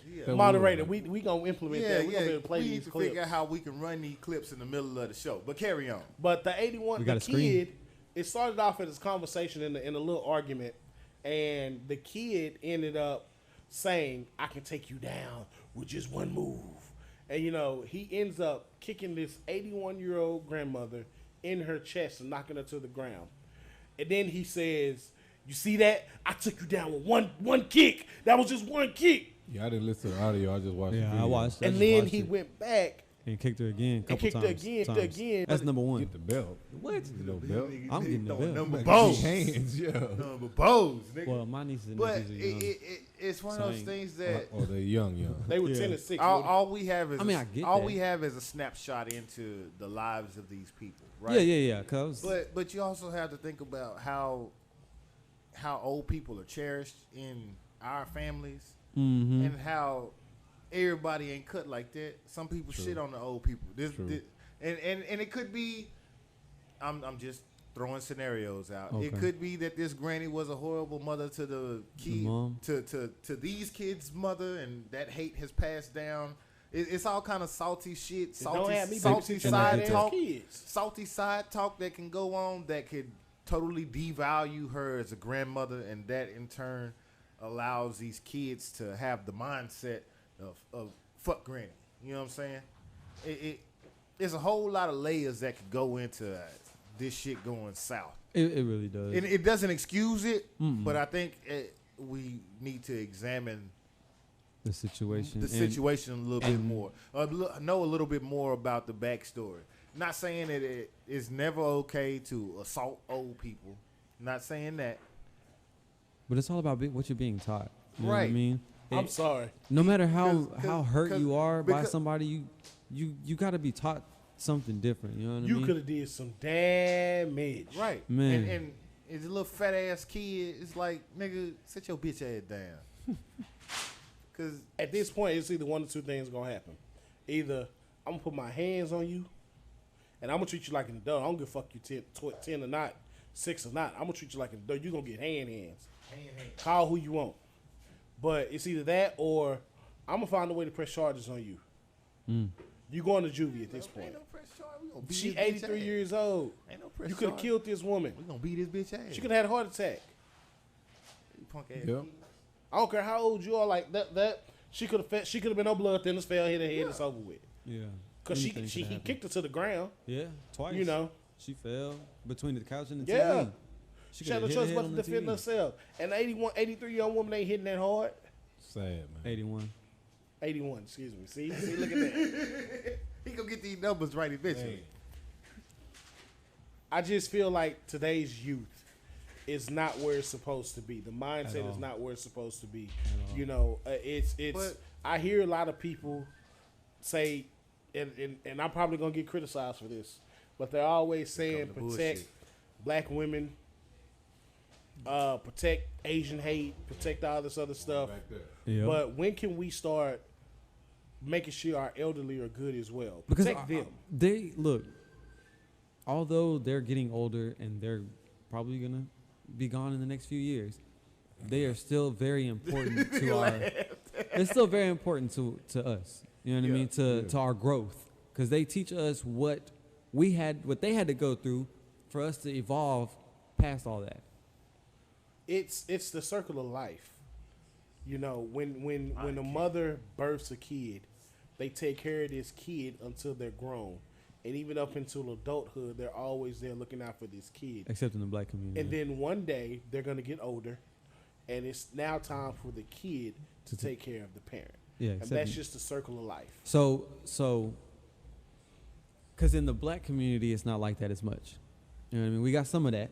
Yeah, That Moderator, would. we gonna implement yeah, that. We gonna be able to play we these need to clips. figure out how we can run these clips in the middle of the show. But carry on. But the 81, We the got a screen. kid, it started off as a conversation in a little argument, and the kid ended up saying, "I can take you down with just one move," and he ends up kicking this 81-year-old grandmother in her chest and knocking her to the ground, and then he says, "You see that? I took you down with one kick. That was just one kick." Yeah, I didn't listen to the audio. I just watched the Yeah, video. I watched. And then he went back And kicked her again. And Couple kicked her times. again. That's number one. Get the belt. What? You know, belt. I'm getting the belt. Number Like, bows. hands, yeah. Number bows, nigga. Well, my nieces and But nephews are young. it's one So of I those ain't- things that Or they young. They were Yeah. 10 and 6. all we have is I mean, I get all that. we have is a snapshot into the lives of these people, right? Yeah. Cause But you also have to think about how old people are cherished in our families Mhm. and how everybody ain't cut like that. Some people True. shit on the old people. True. And it could be I'm just throwing scenarios out. It Okay. could be that this granny was a horrible mother to the kid, mom. to these kids' mother, and that hate has passed down. It's all kind of salty shit, Don't have me salty babysitting side their talk, kids. salty side talk that can go on that could totally devalue her as a grandmother, and that in turn allows these kids to have the mindset of fuck granny. You know what I'm saying? It's a whole lot of layers that could go into this shit going south. It really does. And it doesn't excuse it, Mm-mm. but I think we need to examine the situation. the situation a little bit and- more. Know a little bit more about the backstory. Not saying that it is never okay to assault old people. Not saying that. But it's all about what you're being taught. You know what I Right. mean? I'm sorry. No matter how 'Cause- hurt 'cause- you are by because- somebody, you got to be taught something different. You know what I You mean? could have did some damage. Right. Man. And it's a little fat ass kid. It's like, nigga, sit your bitch ass down. Because At this point, it's either one or two things gonna happen. Either I'm gonna put my hands on you, and I'm gonna treat you like an adult. I don't give a fuck you 10 or not, 6 or not. I'm gonna treat you like an adult. You're gonna get hands. Call who you want. But it's either that or I'm gonna find a way to press charges on you. Mm. You going to juvie at this point. ain't no press charge. We gonna beat She this bitch 83 ass. years old. Ain't no press You could have charge. killed this woman. We gonna beat this bitch ass. She could have had a heart attack. You punk ass. Yep. I don't care how old you are. Like that she could have been no blood thinners, fell, hit her head, it's over with. Yeah. Cause Anything he could happen. kicked her to the ground. Yeah, twice. You know. She fell between the couch and the Yeah. TV. She coulda had no hit choice her but head to on the defend TV. herself. And 83-year-old woman ain't hitting that hard. Sad, man. 81. 81, excuse me. See, look at that. He gonna get these numbers right eventually. I just feel like today's youth is not where it's supposed to be. The mindset is all. not where it's supposed to be. all. You know, it's. But- I hear a lot of people say, and I'm probably gonna get criticized for this, but they're always saying come the protect bullshit. black women, protect Asian hate, protect all this other stuff. Back there. Yeah. But when can we start making sure our elderly are good as well? Because Protect them. they look, although they're getting older and they're probably gonna be gone in the next few years, they are still very important to our. It's still very important to us. You know what I mean? To our growth, because they teach us what they had to go through for us to evolve past all that. It's the circle of life. You know, when a mother births a kid, they take care of this kid until they're grown. And even up until adulthood, they're always there looking out for this kid. Except in the black community. And then one day they're gonna get older, and it's now time for the kid to take care of the parent. Yeah, And except that's in- just the circle of life. So, because in the black community, it's not like that as much. You know what I mean? We got some of that,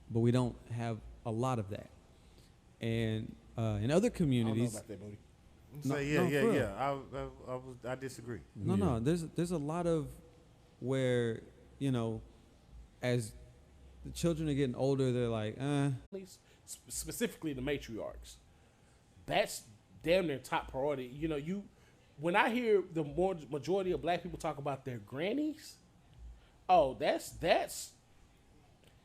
but we don't have a lot of that. And in other I don't know communities, about that, Bodie. No, Say, no, for real. yeah. I disagree. no, there's a lot of where, you know, as the children are getting older, they're like, Specifically the matriarchs. That's damn near top priority. You know, when I hear the majority of black people talk about their grannies, that's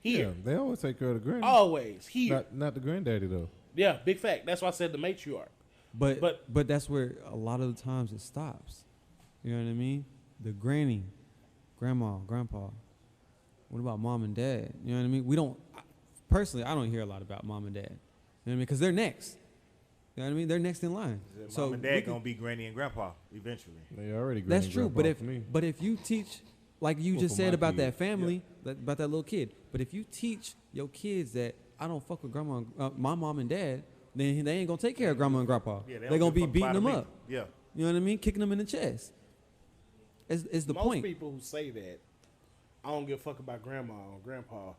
here. Yeah, they always take care of the granny. Always here. Not the granddaddy though. Yeah, big fact. That's why I said the matriarch. but that's where a lot of the times it stops. You know what I mean? The granny, grandma, grandpa. What about mom and dad? You know what I mean? Personally, I don't hear a lot about mom and dad. You know what I mean? Because they're next. You know what I mean? They're next in line. So Mom and we dad can- granny be granny and grandpa eventually. They already That's granny true. grandpa But for me. if you teach, like you Well, just for said my about kid, that family, about that little kid. But if you teach your kids that I don't fuck with grandma, my mom and dad, then they ain't gonna take care of grandma and grandpa. Yeah, They're don't gonna give a be fuck beating about them me. up. Yeah. You know what I mean? Kicking them in the chest. Is the Most point. people who say that, I don't give a fuck about grandma or grandpa,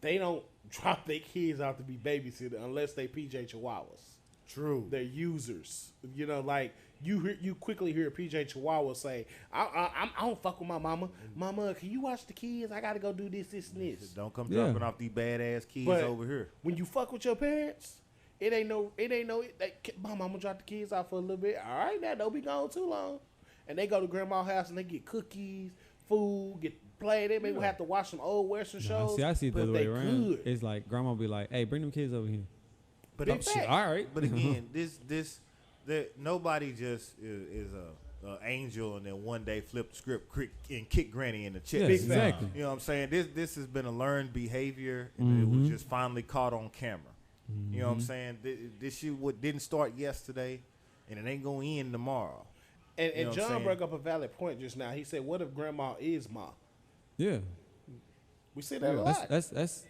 they don't drop their kids out to be babysitter unless they PJ Chihuahuas. True. They're users. You know, like you quickly hear a PJ Chihuahua say, I don't fuck with my mama. Mama, can you watch the kids? I gotta go do this, and this. Don't come Yeah. dropping off these badass kids But over here. when you fuck with your parents, it ain't no. My mama drop the kids out for a little bit. All right, now don't be gone too long. And they go to grandma's house and they get cookies, food, get play. They may have to watch some old Western shows. I see it the but other if way they around. could, It's like grandma will be like, "Hey, bring them kids over here." But Big fact. All right. But again, nobody just is a angel and then one day flip the script and kick granny in the chest. Yeah, Big fact. exactly. You know what I'm saying? This has been a learned behavior, and it was just finally caught on camera. You know what I'm saying? This shit didn't start yesterday, and it ain't going to end tomorrow. And You know what I'm John saying? brought up a valid point just now. He said, "What if grandma is ma?" Yeah. We see that a Yeah. lot. That's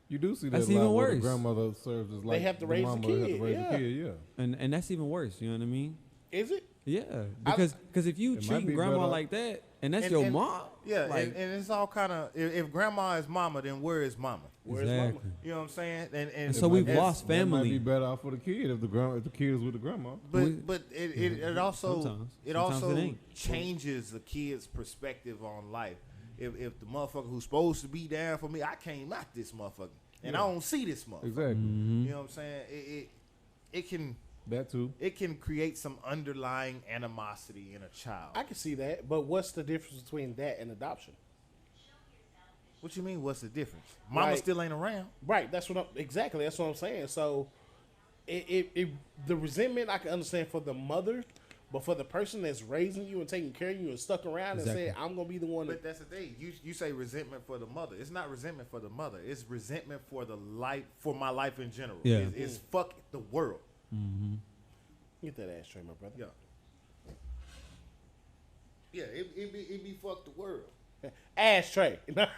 You do see That's that a lot even where the worse. grandmother serves as like have to the raise the mama have kid, to raise yeah. the kid, yeah. and that's even worse. You know what I mean? Is it? Yeah. Because if you It might treating be grandma better- like that, and that's And- your and- mom. Yeah, Like, and it's all kind of, if grandma is mama, then where is mama? Where's exactly. mama? You know what I'm saying? And And so It we've might- lost That might be family. better off for the kid if the kid is with the grandma. But it also Sometimes. it Sometimes also it ain't. changes the kid's perspective on life. If the motherfucker who's supposed to be there for me, I came out this motherfucker and I don't see this motherfucker. Exactly. Mm-hmm. You know what I'm saying? That too. It can create some underlying animosity in a child. I can see that, but what's the difference between that and adoption? What you mean? What's the difference? Mama Like- still ain't around. Right. That's what I'm saying. So, the resentment I can understand for the mother, but for the person that's raising you and taking care of you and stuck around Exactly. and said, "I'm gonna be the one," But that's the thing. You say resentment for the mother. It's not resentment for the mother. It's resentment for my life in general. Yeah. It's fuck the world. get that ass straight, my brother. Yeah. Yeah, it be fuck the world. Ashtray. Don't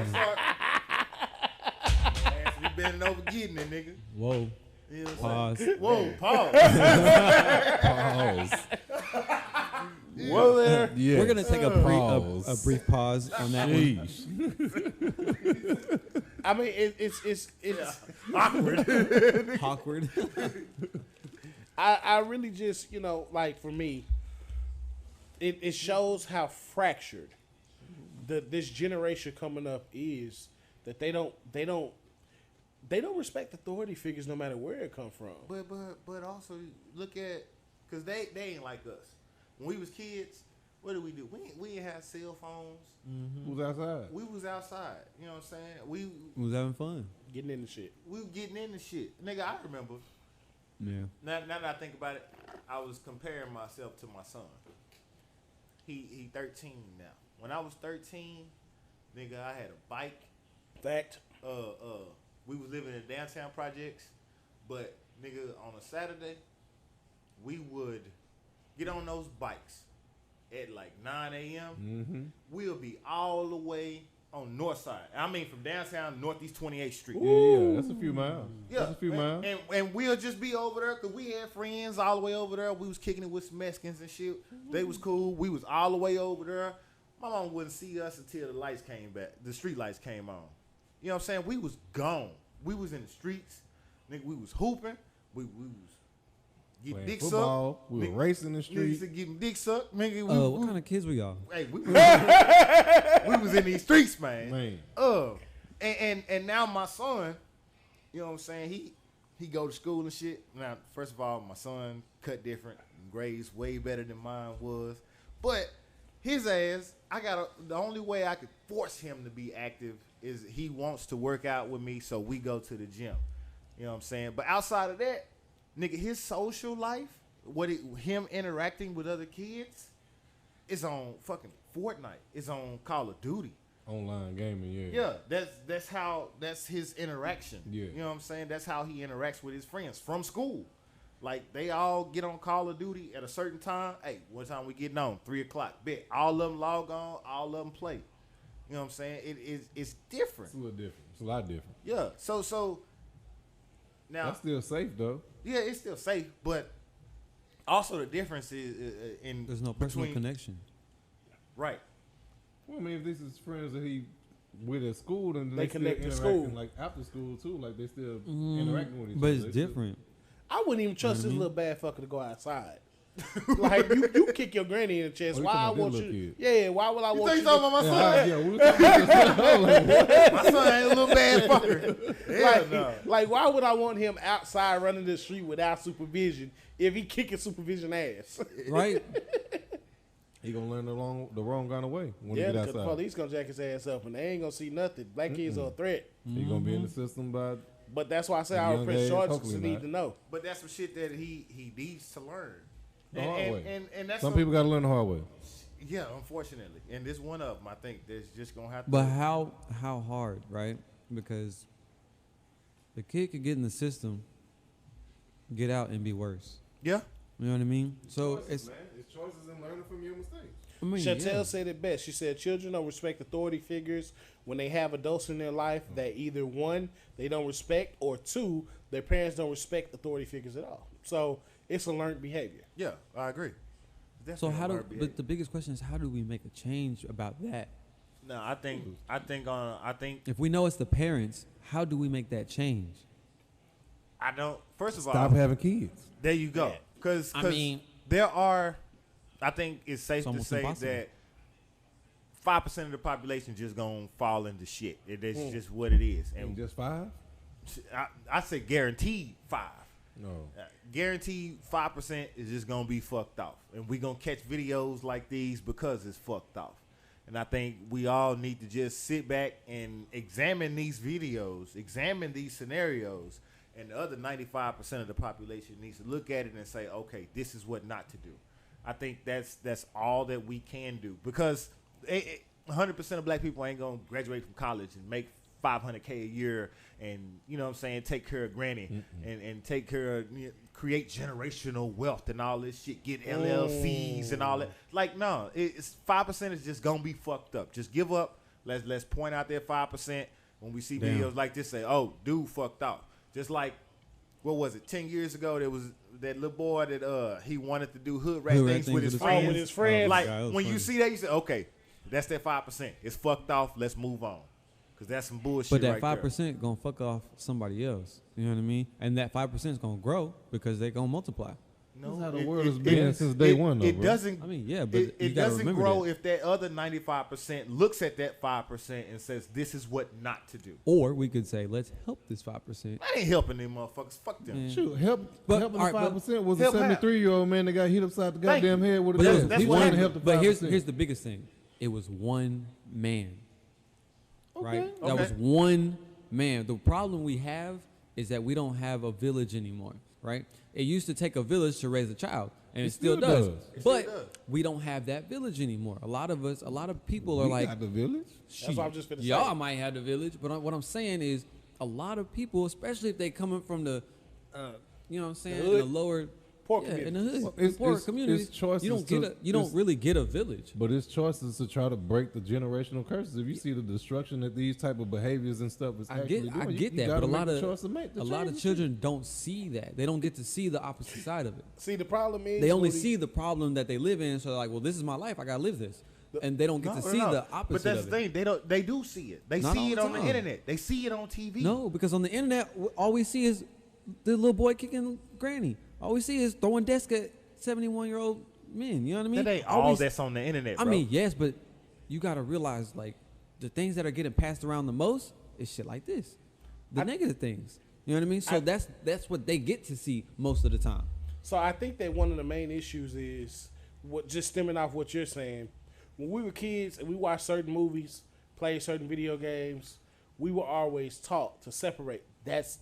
start. Ass be bending over getting it, nigga. Whoa. You know what I'm Pause. saying? Whoa, pause. Pause. Whoa there. Yes. We're gonna take a Pause. brief pause on that one. Jeez. I mean, it's Awkward. Awkward. I really just, like for me, it shows how fractured this generation coming up is, that they don't respect authority figures no matter where it come from. But also look at, because they ain't like us. When we was kids, what did we do? We didn't have cell phones. Who's outside? We was outside. You know what I'm saying? We Was having fun. Getting into shit. were getting into shit. Nigga, I remember. Yeah. Now that I think about it, I was comparing myself to my son. He 13 now. When I was 13, nigga, I had a bike. Fact. We was living in downtown projects, but nigga, on a Saturday, we would get on those bikes at like 9 a.m. Mm-hmm. We'll be all the way on north side. I mean, from downtown, Northeast 28th Street. Yeah, that's a few miles. Yeah, That's a few miles. and we'll just be over there because we had friends all the way over there. We was kicking it with some Mexicans and shit. They was cool. We was all the way over there. My mom wouldn't see us until the lights came back. The street lights came on. You know what I'm saying? We was gone. We was in the streets. Nigga, we was hooping. We was getting Playing dick football. sucked. We were Nigga- racing the Niggas street. getting dick sucked. Nigga, What kind of kids were y'all? hey, we was in these streets, man. Man. And now my son, you know what I'm saying? He go to school and shit. Now, first of all, my son cut different, grades way better than mine was. But his ass, the only way I could force him to be active is he wants to work out with me, so we go to the gym. You know what I'm saying? But outside of that, nigga, his social life, him interacting with other kids, is on fucking Fortnite. It's on Call of Duty. Online gaming, yeah. Yeah, that's his interaction. Yeah. You know what I'm saying? That's how he interacts with his friends from school. Like, they all get on Call of Duty at a certain time. Hey, what time we getting on? 3 o'clock. Bet. All of them log on. All of them play. You know what I'm saying? It's different. It's a little different. It's a lot different. Yeah. So now, That's still safe though. yeah, it's still safe, but Also, the difference is in There's no personal between- connection. Right. Well, I mean, if this is friends that he with at school, then They still connect to interacting, school. like after school too. Like they still interacting with each But other. it's They still- different. I wouldn't even trust You this know little bad fucker to go outside. Like you kick your granny in the chest. Oh, you Why I talking about want this you? little Yeah, why would I You want think you? you talking about my son? Yeah, we were talking about this. My son ain't a little bad fucker. Hell Like, no. like, why would I want him outside running the street without supervision if he kicking supervision ass? Right? He gonna learn the wrong kind of way when Yeah, he get because the outside. police gonna jack his ass up and they ain't gonna see nothing. Black kids are a threat. He gonna be in the system by. But that's why I say At a our young press age, charges hopefully need not. to know. But that's some shit that he needs to learn. The hard way. And that's Some people gotta learn the hard way. Yeah, unfortunately. And this one of them, I think, that's just gonna have to. But how hard, right? Because the kid could get in the system, get out, and be worse. Yeah. You know what I mean? So it's. man. It's choices and learning from your mistakes. I mean, Chantel yeah. said it best. She said children don't respect authority figures when they have adults in their life that either one, they don't respect, or two, their parents don't respect authority figures at all. So it's a learned behavior. Yeah, I agree. So Definitely how do? learned behavior. But the biggest question is, how do we make a change about that? No, I think If we know it's the parents, how do we make that change? I don't. First of all, Stop having kids. there you go. Yeah. Because I mean- there are. I think it's safe to almost say impossible. that 5% of the population just gonna fall into shit. That's just what it is. And And just 5? I say guaranteed 5. No. Guaranteed 5% is just gonna be fucked off, and we gonna catch videos like these because it's fucked off. And I think we all need to just sit back and examine these videos, examine these scenarios, and the other 95% of the population needs to look at it and say, okay, this is what not to do. I think that's all that we can do, because 100% of black people ain't gonna graduate from college and make $500K a year, and you know what I'm saying, take care of granny and take care of, create generational wealth and all this shit, get LLCs and all that. Like, no, it's 5% is just gonna be fucked up. Just give up. Let's point out that 5% when we see Damn. videos like this. Say, oh, dude fucked up. Just like, what was it? 10 years ago, there was that little boy that he wanted to do hood rat things with his friends. with his friends. Like, Yeah, that was when you funny. see that, you say, okay, that's that 5%. It's fucked off. Let's move on. Because that's some bullshit But that right there. 5% gonna fuck off somebody else. You know what I mean? And that 5% is gonna grow because they gonna multiply. No, That's how the world has been since day one, though, It bro. doesn't. I mean, yeah, but it you gotta doesn't remember grow that. if that other 95% looks at that 5% and says, "This is what not to do." Or we could say, let's help this 5%. I ain't helping them motherfuckers. Fuck them. Yeah. Shoot, helping But- the all right, but- 5% was a help how? 73-year-old man that got hit upside the Thank goddamn you. head with a But gun. that's He what wanted to happened. help the 5%. But here's the biggest thing. It was one man. Right? That okay. was one man. The problem we have is that we don't have a village anymore, right? It used to take a village to raise a child, and it still still does. does. It still But does. we don't have that village anymore. A lot of people are We like, got the village. That's what I'm just finna say. y'all might have the village, but what I'm saying is a lot of people, especially if they coming from the, you know what I'm saying, in hood? the lower, Poor in the communities. hood, Well, in poor it's communities, choices you don't to- don't really get a village. But it's choices to try to break the generational curses. If you see the destruction that these type of behaviors and stuff is I actually get doing, that, you but gotta a lot make of the choice to make the a lot of change. children don't see that. They don't get to see the opposite side of it. See, the problem is They only Woody, see the problem that they live in, so they're like, well, this is my life. I gotta live this, and they don't get to see the opposite But that's of the it. thing. They do see it. They Not see all it the on the time. internet. They see it on TV. No, because on the internet, all we see is the little boy kicking granny. All we see is throwing desk at 71-year-old men. You know what I mean? That ain't All all we- that's on the internet. I Bro. mean, yes, but you got to realize, like, the things that are getting passed around the most is shit like this, the negative things. You know what I mean? So that's what they get to see most of the time. So I think that one of the main issues is what, just stemming off what you're saying. When we were kids and we watched certain movies, played certain video games, we were always taught to separate. That's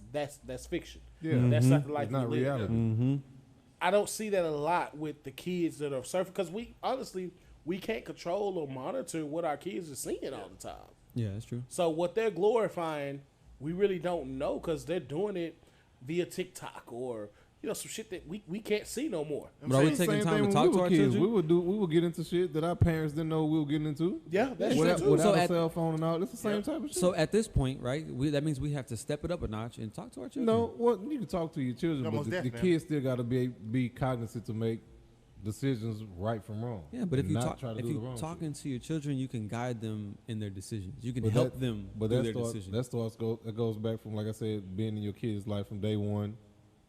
fiction. Yeah. That's not the life It's not we live. reality. I don't see that a lot with the kids that are surfing because we can't control or monitor what our kids are seeing all the time. Yeah, that's true. So what they're glorifying, we really don't know because they're doing it via TikTok or some shit that we can't see no more. But are we Same taking thing time to when talk we to were our kids. children? We would get into shit that our parents didn't know we were getting into. Yeah, that's Without, true too. without So a at- cell phone and all, it's the same type of shit. So at this point, right, that means we have to step it up a notch and talk to our children. no, well, you can talk to your children, Yeah, but most the definitely. kids still got to be cognizant to make decisions right from wrong. Yeah, but if and you not talk, try to if do the you wrong talking to your children, you can guide them in their decisions. You can But help that- them But do that their starts. decisions. That starts. That goes back from, like I said, being in your kid's life from day one,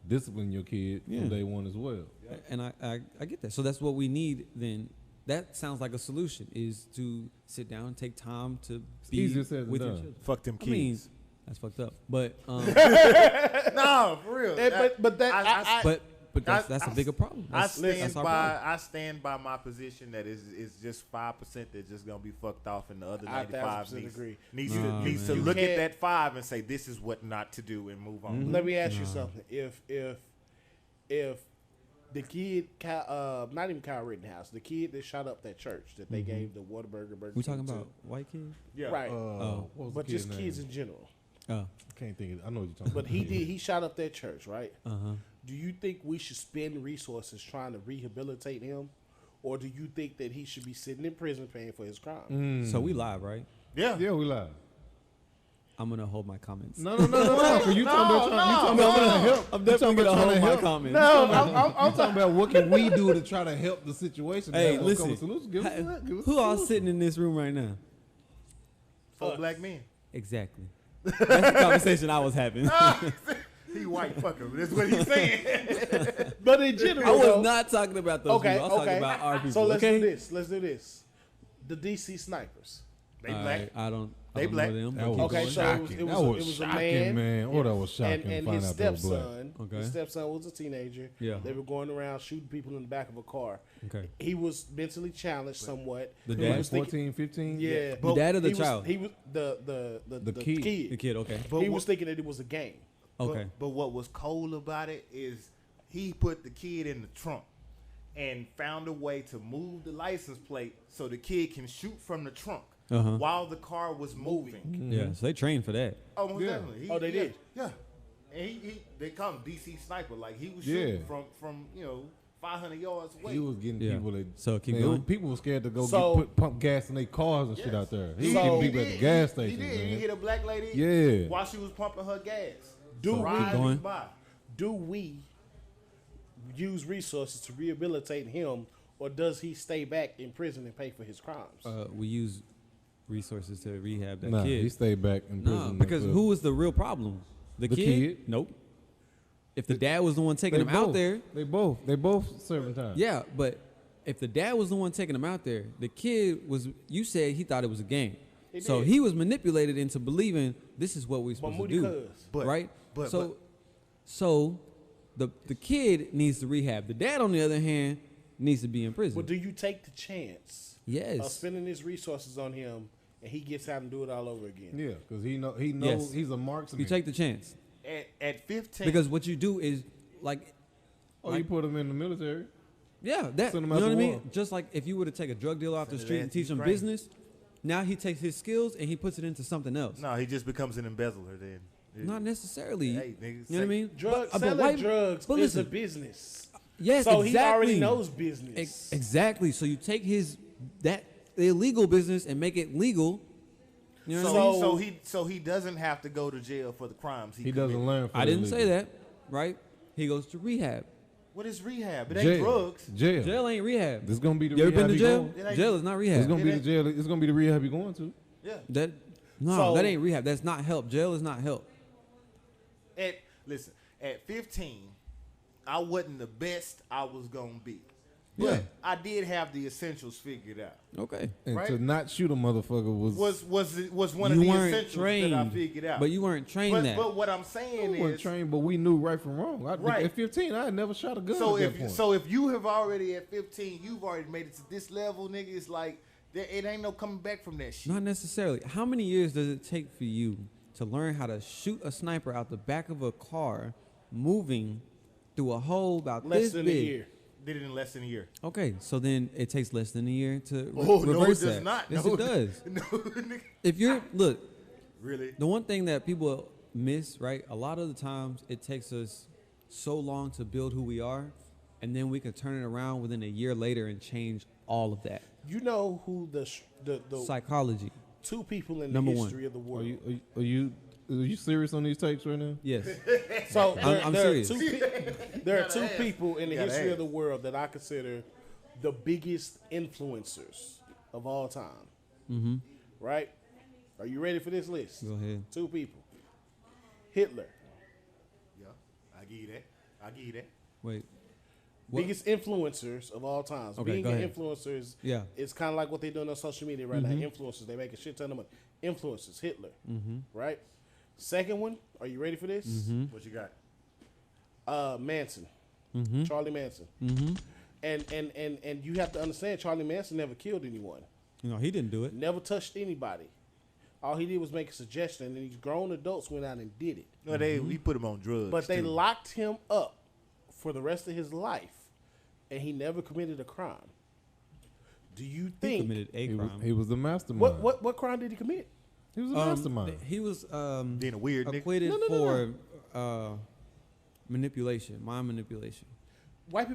discipline your kid Yeah. from day one as well. And I get that. So that's what we need then. That sounds like a solution, is to sit down and take time to be easier said than with your done. children. Fuck them I mean, kids. that's fucked up. But No, for real. But that but that's a bigger problem. I That's our problem. stand by my position that it's just 5% that's just gonna be fucked off, and the other I 95 1000% agree. needs Nah, to man. look You at can't- that 5 and say this is what not to do and move on. Let me ask you something. If the kid, not even Kyle Rittenhouse, the kid that shot up that church that they gave the Whataburger burger. We talking to, about white kids? Yeah, right? Oh. What was But the just kid's kids name? in general. Oh, I can't think of it. I know what you're talking But about. he shot up that church, right? uh-huh. Do you think we should spend resources trying to rehabilitate him, or do you think that he should be sitting in prison paying for his crime? So we live, right? yeah. Yeah, we live. I'm gonna hold my comments. No. You talking about trying to help? I'm You talking definitely about gonna trying hold to my help? comments. No, I'm talking about what can we do to try to help the situation. Hey, Have a listen. couple solutions. Give us that. Give us Who a all solution. sitting in this room right now? 4 black men. Exactly. That's the conversation I was having. He white fucker. That's what he's saying. but in general, I was though- not talking about those Okay, people. I was okay. talking about our people. So let's okay? do this. Let's do this. The DC snipers. They All black. right, I don't They know black. them. That but was keep Okay, going. so shocking. it was That a was shocking, man. man. Oh, that was shocking. And to find his out they were black. stepson. Okay. His stepson was a teenager. Yeah. They were going around shooting people in the back of a car. Okay. He was mentally challenged somewhat. The He dad? was thinking- 14, 15? Yeah. The dad or the he was- child? He was the kid. The kid, okay. But he what- was thinking that it was a game. Okay. But what was cold about it is he put the kid in the trunk and found a way to move the license plate so the kid can shoot from the trunk Uh-huh. while the car was moving. Yeah, so they trained for that. Oh, most Yeah. definitely. Oh, they yeah, did? Yeah. And they call him DC Sniper. Like, he was Yeah. shooting from 500 yards away. He was getting Yeah. people that. So keep man, going. People were scared to go So- pump gas in their cars and shit Yes. out there. He, He was So- getting he people at did. the gas He station, did. He man. hit a black lady Yeah. while she was pumping her gas. Do Riding Keep going. by. Do we use resources to rehabilitate him, or does he stay back in prison and pay for his crimes? We use resources to rehab that Nah, kid. he stayed back in Nah, prison. because until- who was the real problem? The The kid? kid. Nope. If the dad was the one taking They him out both- there, They both serving time. yeah, but if the dad was the one taking him out there, the kid was, you said he thought it was a game. He So did. he was manipulated into believing this is what we're But supposed Moody to do. Cuz. But- right? but- So the kid needs to rehab. The dad, on the other hand, needs to be in prison. But do you take the chance of Yes. spending his resources on him, and he gets out and do it all over again? Yeah, because he knows Yes. he's a marksman. You take the chance. At 15. Because what you do is, like, you put him in the military. yeah, that, you Send him know out what I to mean? war. Just like if you were to take a drug dealer off the Send his street ass and to teach him Ukraine. business, now he takes his skills and he puts it into something else. No, he just becomes an embezzler then. Not necessarily. Hey, nigga, You know what I mean? Drug, But selling white- drugs but is a listen, business. yes, So exactly. he already knows business. Exactly. So you take that illegal business and make it legal. You know what I mean? So he doesn't have to go to jail for the crimes He doesn't committed. learn. From I didn't illegal. say that, right? He goes to rehab. What is rehab? It ain't Jail. drugs. Jail. Jail ain't rehab. This gonna be the You ever rehab been to he jail? going. It ain't- Jail is not It's rehab. gonna be the jail. It's gonna be the rehab you going to. Yeah. That no, So- that ain't rehab. That's not help. Jail is not help. Listen, at 15, I wasn't the best I was gonna be, but Yeah. I did have the essentials figured out. Okay. And Right? to not shoot a motherfucker was Was one You of the weren't essentials trained, that I figured out. but you weren't trained that. But what I'm saying we weren't is, trained, but we knew right from wrong. Right. At 15, I had never shot a gun so at that if point. so if you have already at 15, you've already made it to this level, nigga. It's like it ain't no coming back from that shit. Not necessarily. How many years does it take for you to learn how to shoot a sniper out the back of a car, moving through a hole about Less this than big? a year. Did it in less than a year. Okay, so then it takes less than a year to Oh, no, it reverse does that. not. Yes, No. it does. No, nigga. If you're look, Really? the one thing that people miss, right? A lot of the times it takes us so long to build who we are, and then we can turn it around within a year later and change all of that. You know who the Psychology. two people in Number the one. history of the world. Are you serious on these takes right now? Yes. So I'm there are serious. there are two people in the gotta history ask. of the world that I consider the biggest influencers of all time. Mm-hmm. Right? Are you ready for this list? Go ahead. Two people. Hitler, Yeah, I give you that. I give you that. Wait. What? biggest influencers of all times. Okay, Being go an ahead. influencer is Yeah. it's kind of like what they're doing on social media right now. Influencers, they make a shit ton of money. Influencers, Hitler, right? Second one, are you ready for this? What you got? Manson, Charlie Manson, and you have to understand, Charlie Manson never killed anyone, You know, he didn't do it. never touched anybody. All he did was make a suggestion, and these grown adults went out and did it. No, we put him on drugs. But they too. locked him up for the rest of his life, and he never committed a crime. Do you He think committed a crime. He was the mastermind. what crime did he commit? He was a mastermind. He was Being a weird nigga. acquitted No. for manipulation, mind manipulation. White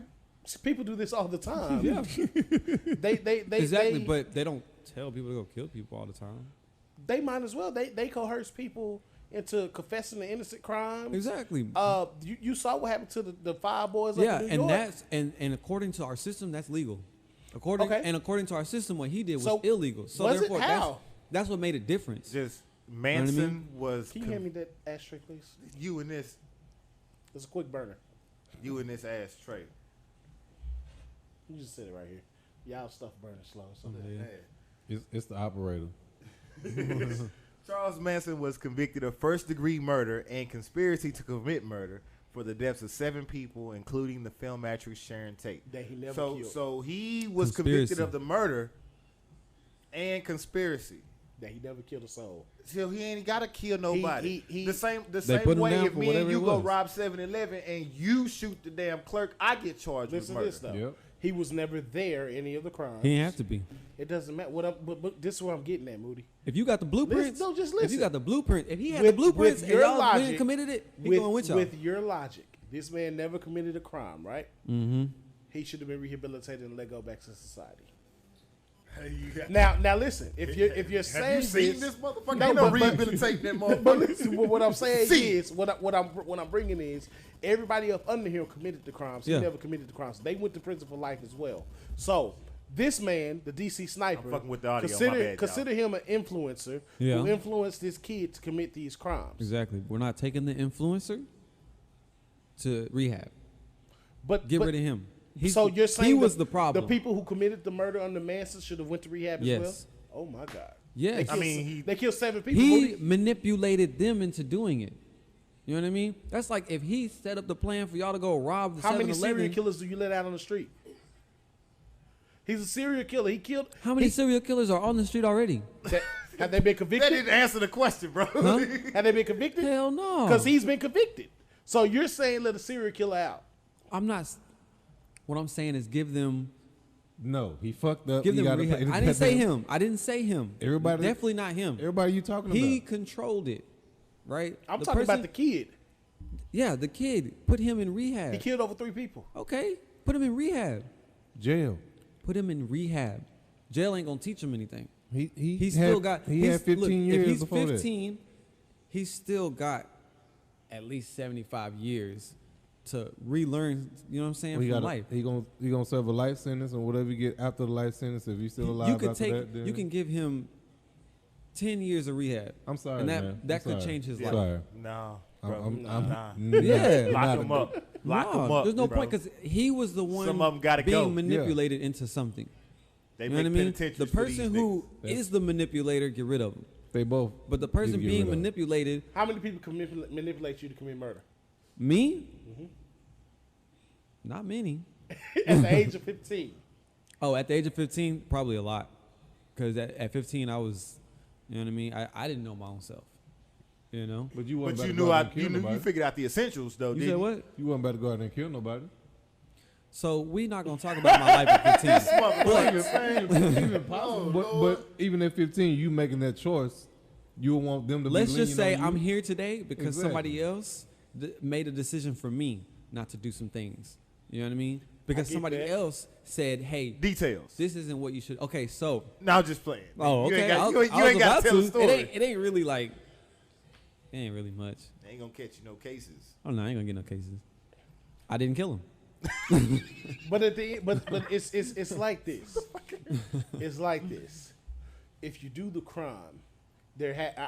people do this all the time. Yeah. They Exactly, but they don't tell people to go kill people all the time. they might as well. They coerce people into confessing to innocent crimes. Exactly. You saw what happened to the five boys Yeah, up in New and York. that's and according to our system, that's legal. According to our system, what he did was So, illegal. So was it? therefore, How? that's what made a difference. Just Manson was Can you hand me that ashtray, please? you in this It's a quick burner. ashtray. You just sit it right here. Y'all stuff burning slow. So It's the operator. Charles Manson was convicted of first-degree murder and conspiracy to commit murder for the deaths of 7 people, including the film actress Sharon Tate. That he never so, killed. So he was Conspiracy. convicted of the murder and conspiracy. That he never killed a soul. So he ain't got to kill nobody. he- the same They same put him way down if for me and whatever you it go was. rob 7-Eleven and you shoot the damn clerk, I get charged Listen with to murder. this though. Yep. He was never there any of the crimes. He didn't have to be. It doesn't matter. But this is what I'm getting at, Moody. If you got the blueprints, no, just if listen. you got the blueprint, if he had With- the blueprints with and your y'all logic- went and committed it, he going with y'all. With your logic, this man never committed a crime, right? Mm-hmm. He should have been rehabilitated and let go back to society. Now listen. If you're saying Have you seen this motherfucker? No, Ain't no but- rehabilitating that But motherfucker. listen, what I'm saying See. is, what I'm bringing is, everybody up under him committed the crimes. He Yeah. never committed the crimes. They went to prison for life as well. So this man, the DC sniper, I'm fucking with the audio. consider My bad, y'all. consider him an influencer Yeah. who influenced this kid to commit these crimes. Exactly. We're not taking the influencer to rehab. But Get but- rid of him. So you're saying he was the problem. The people who committed the murder under Manson should have went to rehab as well. Yes. Oh my God. Yes. They killed, I mean, they killed 7 people. He Moody. manipulated them into doing it. You know what I mean? That's like if he set up the plan for y'all to go rob the How many 7-Eleven. serial killers do you let out on the street? He's a serial killer. He killed. How many serial killers are on the street already? Have they been That convicted? didn't answer the question, bro. Have they been convicted? Hell no. Because he's been convicted. So you're saying let a serial killer out? I'm not. What I'm saying is give them No, he fucked up. Give He them gotta rehab. pay- I didn't say him. I didn't say him. Everybody- Definitely not him. Everybody you talking He about? controlled it, right? I'm The talking about person- the kid. Yeah, the kid. Put him in rehab. He killed over 3 people. Okay, put him in rehab. Jail. Put him in rehab. Jail ain't gonna teach him anything. He He's had, still got. He he's- had 15 look, years If he's before 15, he's still got at least 75 years to relearn. You know what I'm saying? that. From life. He gonna serve a life sentence and whatever you get after the life sentence. If he's still alive You could after take. that, then You can give him 10 years of rehab. I'm sorry, and that man. that I'm could sorry. change his Yeah. life. Sorry. No, I'm, bro. I'm, Nah. Yeah. Lock not him a- up. Lock No, him up. there's no bro. point because he was the one Some of 'em gotta being go. manipulated into something. They You know what I make mean? penitentiaries The for these person who niggas. is the manipulator, get rid of him. They both. But the need person to get being rid of him. manipulated, How many people can manipulate you to commit murder? me, not many. At the age of 15. Oh, at the age of 15, probably a lot. Because at 15, I was, you know what I mean? I didn't know my own self. You know? But you But wasn't you about to knew go out I, and kill you knew nobody. you figured out the essentials though. You didn't said what? You wasn't about to go out there and kill nobody. So we not going to talk about my life at 15. But even at 15, you making that choice, you want them to. Let's be just say lenient on I'm you. here today because Exactly. somebody else made a decision for me. not to do some things. You know what I mean? Because get somebody that. else said, "Hey, Details. this isn't what you should." Okay, so No, I'm just playing. oh, You okay, ain't got, I was- you I ain't was got about to tell a to. story. It ain't really like. It ain't really much. Ain't gonna catch you no cases. Oh no, I ain't gonna get no cases. I didn't kill him. But at the end, but it's like this. It's like this. If you do the crime,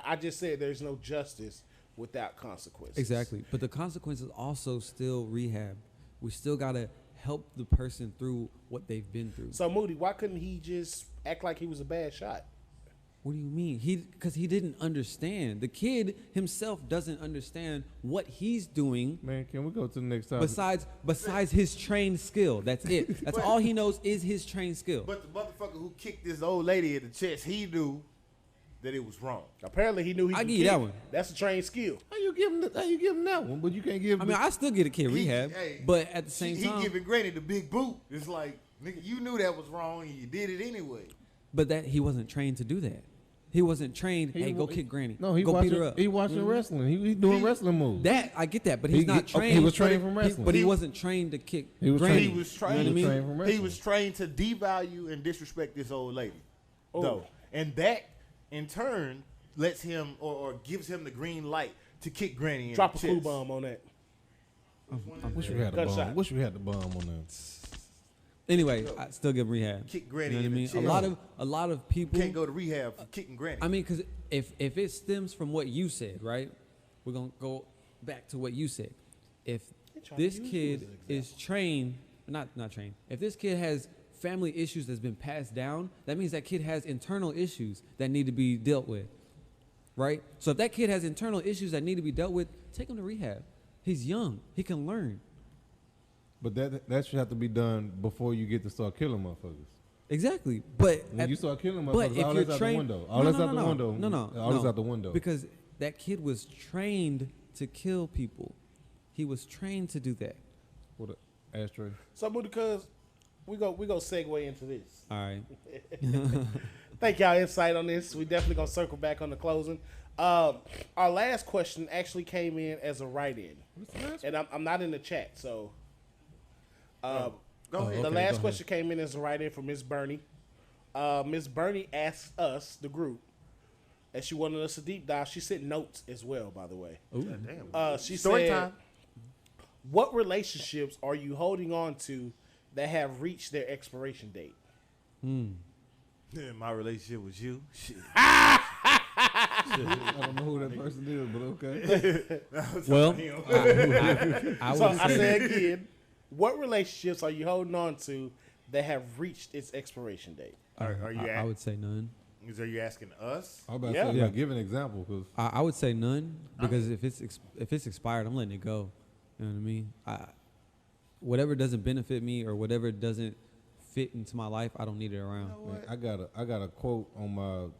I just said there's no justice without consequences. Exactly, but the consequences also still rehab. We still gotta help the person through what they've been through. So Moody, why couldn't he just act like he was a bad shot? What do you mean? Because he didn't understand. The kid himself doesn't understand what he's doing. Man, can we go to the next topic? Besides his trained skill, that's it. That's all he knows is his trained skill. But the motherfucker who kicked this old lady in the chest, he knew that it was wrong. Apparently, he knew he. I could give you kick. that one. That's a trained skill. How you give him that one? But you can't give. I mean, I still get a kid rehab, hey, but at the same he time, giving Granny the big boot. It's like, nigga, you knew that was wrong and you did it anyway. but that he wasn't trained to do that. He wasn't trained. Hey, go kick Granny. No, he go watching, beat her up. He watching wrestling. He doing wrestling moves. That I get that, but he's not trained. He was trained from wrestling. but he wasn't trained to kick. He was Granny. He was You know what I trained. mean? trained from He wrestling. was trained to devalue and disrespect this old lady. Oh. Though. And that, in turn, lets him or gives him the green light to kick Granny in Drop the a clue chest. bomb on that. I wish we had a Gunshot. bomb. Wish we had the bomb on that. Anyway, I still give him rehab. Kick Granny You know what I in mean? the chest. A lot of people Can't go to rehab for kicking Granny. I mean, because if it stems from what you said, right? We're gonna go back to what you said. If trying to this use you kid as an is trained, not trained. If this kid has family issues that's been passed down, that means that kid has internal issues that need to be dealt with, right? So if that kid has internal issues that need to be dealt with, take him to rehab. He's young. He can learn. But that should have to be done before you get to start killing motherfuckers. Exactly. But When you start killing but motherfuckers, if all you're that's out the trained, window. All that's out the window. No. All that's out the window. Because that kid was trained to kill people. He was trained to do that. What a ashtray. So Moody, cuz we go segue into this. All right. Thank y'all insight on this. We definitely gonna circle back on the closing. Our last question actually came in as a write-in, and I'm not in the chat, so. Go ahead. The okay, last go question came in as a write-in from Miss Bernie. Miss Bernie asked us, the group, and she wanted us to deep dive. She sent notes as well, by the way. Ooh. Damn. She Story said, time. "What relationships are you holding on to that have reached their expiration date?" Yeah, my relationship with you. Shit. I don't know who that person is, but okay. Well, I So would I say, say again, what relationships are you holding on to that have reached its expiration date? Are you? I would say none. Are you asking us? I was about Yeah. to say, give an example, because I would say none because if it's expired, I'm letting it go. You know what I mean? Whatever doesn't benefit me or whatever doesn't fit into my life, I don't need it around. I got a quote on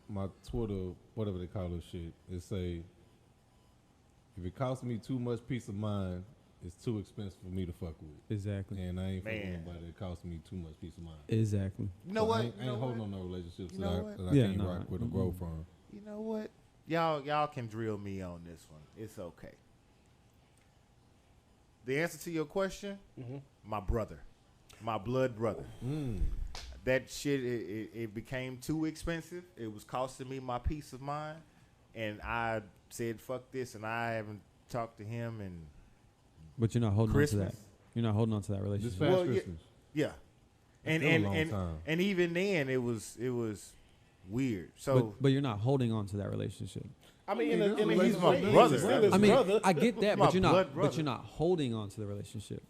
my Twitter, whatever they call this shit. It say, if it costs me too much peace of mind, it's too expensive for me to fuck with. Exactly. And I ain't fucking Man. with nobody that costs me too much peace of mind. Exactly. You know So what? I ain't holding on no relationships You know that what? I Yeah, can't no, rock with or grow from. You know what? Y'all can drill me on this one. It's okay. The answer to your question, my brother, my blood brother. That shit, it became too expensive. It was costing me my peace of mind, and I said, "Fuck this," and I haven't talked to him and But you're not holding on to Christmas. that. You're not holding on to that This relationship. past Well, yeah. Christmas. yeah, and been a long time. and even then it was weird. So But you're not holding on to that relationship. I mean, I mean, in a he's human my way, brother. he's still his I mean, brother. I get that, My but you're not. blood But brother. you're not holding on to the relationship.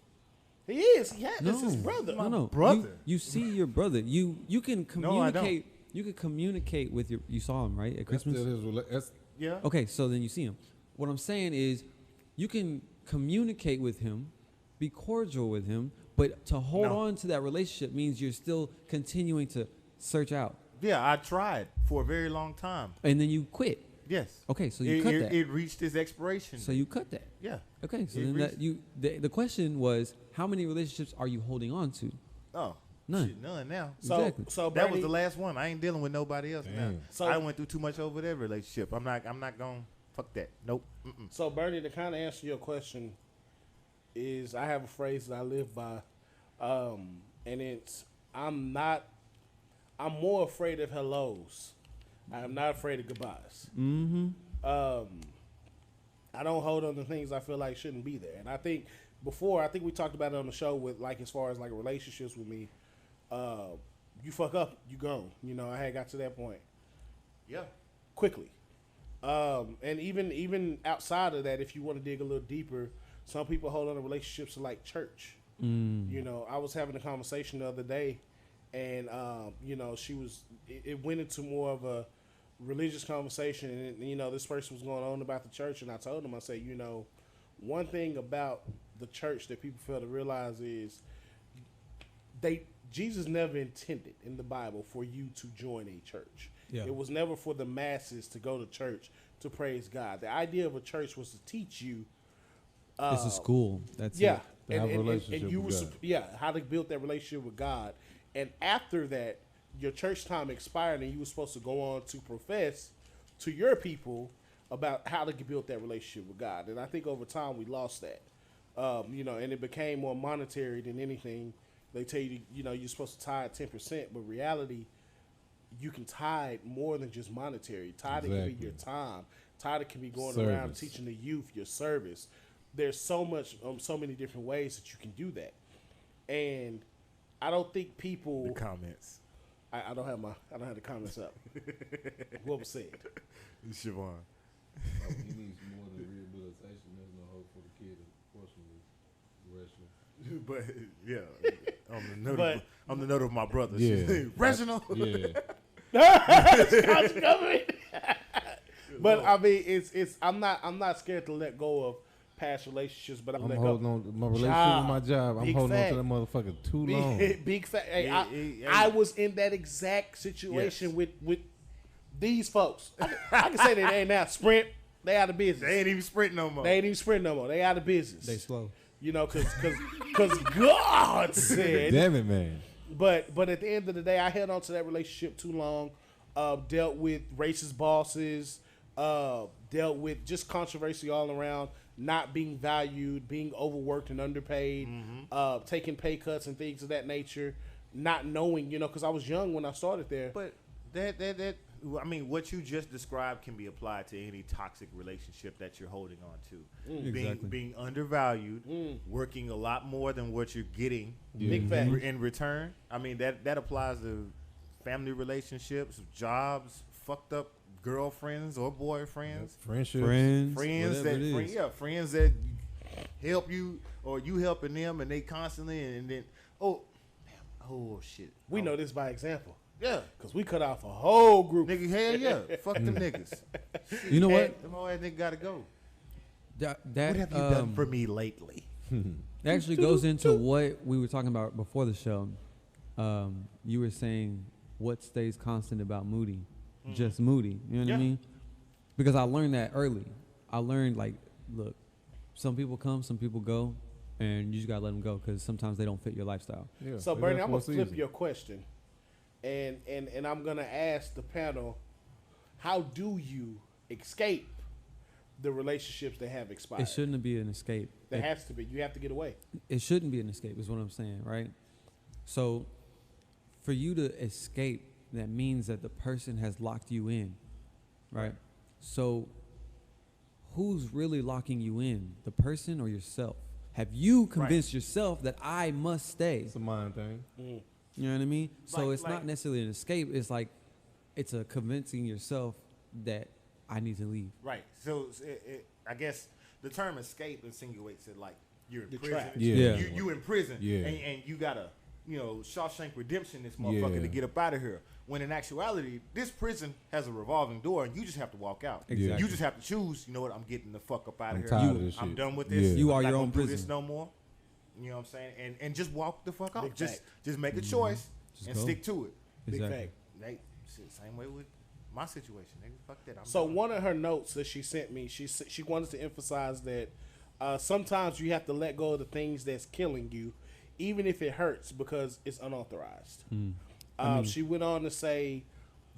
He is. Yeah, this is brother. No. brother. You see your brother. You can No, I don't. communicate. You can communicate with your. You saw him right at That's Christmas. still his that's yeah, Okay, so then you see him. What I'm saying is, you can communicate with him, be cordial with him, but to hold No. on to that relationship means you're still continuing to search out, yeah. I tried for a very long time. and then you quit. Yes. Okay, so you cut that. It reached its expiration. So you cut that. yeah. Okay, so It then reached- the question was, how many relationships are you holding on to? Oh, None. shit, none now. So, Exactly. so That was Bernie, the last one. I ain't dealing with nobody else now. Damn. So- I went through too much over that relationship. I'm not gonna fuck that. Nope. So Bernie, to kind of answer your question, is I have a phrase that I live by, and it's I'm more afraid of hellos. I am not afraid of goodbyes. Mm-hmm. I don't hold on to things I feel like shouldn't be there. And I think we talked about it on the show with like as far as like relationships with me. You fuck up, you gone. You know, I had got to that point. Yeah. Quickly. And even outside of that, if you want to dig a little deeper, some people hold on to relationships like church. You know, I was having a conversation the other day, and you know, it went into more of a religious conversation, and you know, this person was going on about the church, and I told him, I said, you know, one thing about the church that people fail to realize is Jesus never intended in the Bible for you to join a church. Yeah. It was never for the masses to go to church to praise God. The idea of a church was to teach you. It's a school. That's Yeah, it. To have a relationship and you with were God. how to build that relationship with God. And after that, your church time expired, and you were supposed to go on to profess to your people about how to build that relationship with God. And I think over time we lost that. You know, and it became more monetary than anything. They tell you, you know, you're supposed to tithe 10%, but reality, you can tithe more than just monetary. Tithe can be Exactly. your time. Tithe can be going Service. around teaching the youth your service. There's so many different ways that you can do that, and I don't think people. The comments. I don't have the comments up. What was said? Siobhan. Oh, he needs more than rehabilitation. There's no hope for the kid, unfortunately. Rational. But yeah, on the note of my brother. Yeah. Reginald. Yeah. But I mean, it's I'm not scared to let go of past relationships, but I'm I'm let holding go. on to my relationship Job. with my job. I'm Big holding fact. on to that motherfucker too long. Big fat. Hey, Yeah, I was in that exact situation Yes. with these folks. I can say that they ain't now Sprint. They out of business. They ain't even sprinting no more. They ain't even Sprint no more. They out of business. They slow. You know, cause God said. Damn it, man. But at the end of the day, I held on to that relationship too long. Dealt with racist bosses. Dealt with just controversy all around. Not being valued, being overworked and underpaid, taking pay cuts and things of that nature. Not knowing, you know, because I was young when I started there. But that I mean, what you just described can be applied to any toxic relationship that you're holding on to. Exactly. Being undervalued, working a lot more than what you're getting Big fact. in return. I mean, that applies to family relationships, jobs, fucked up girlfriends or boyfriends, Friendship. friends whatever that it is. friends that help you or you helping them, and they constantly and then oh shit, We know this by example. yeah. Because we cut off a whole group. Nigga, hell yeah. Fuck them niggas. You know what? Them all that nigga gotta go. That What have you done for me lately? That actually goes into what we were talking about before the show. You were saying what stays constant about Moody, just Moody. You know what I Yeah. mean? Because I learned that early. I learned like, look, some people come, some people go, and you just gotta let them go because sometimes they don't fit your lifestyle. Yeah. So They Bernie, there I'm for gonna a flip season. your question, and I'm gonna ask the panel, how do you escape the relationships that have expired? It shouldn't be an escape. There has to be. You have to get away. It shouldn't be an escape is what I'm saying, right? So for you to escape, that means that the person has locked you in, right? So who's really locking you in, the person or yourself? Have you convinced yourself that I must stay? It's a mind thing. You know what I mean? So Like- it's not necessarily an escape. It's like it's a convincing yourself that I need to leave. Right. So I guess the term escape insinuates that like you're in The prison. trap. Yeah. You in prison. Yeah. And you gotta, Shawshank Redemption this motherfucker to get up out of here. When in actuality, this prison has a revolving door and you just have to walk out. Exactly. You just have to choose, you know what, I'm getting the fuck up out of I'm here. tired of this I'm shit. done with this. Yeah. You I'm are not your gonna own do prison. this no more. You know what I'm saying? And just walk the fuck out. Big Just fact. make a choice Just and go. stick to it. Big Exactly. fact. Hey, shit, same way with my situation, nigga. Fuck that. I'm So done. one of her notes that she sent me, she wanted to emphasize that sometimes you have to let go of the things that's killing you, even if it hurts because it's unauthorized. She went on to say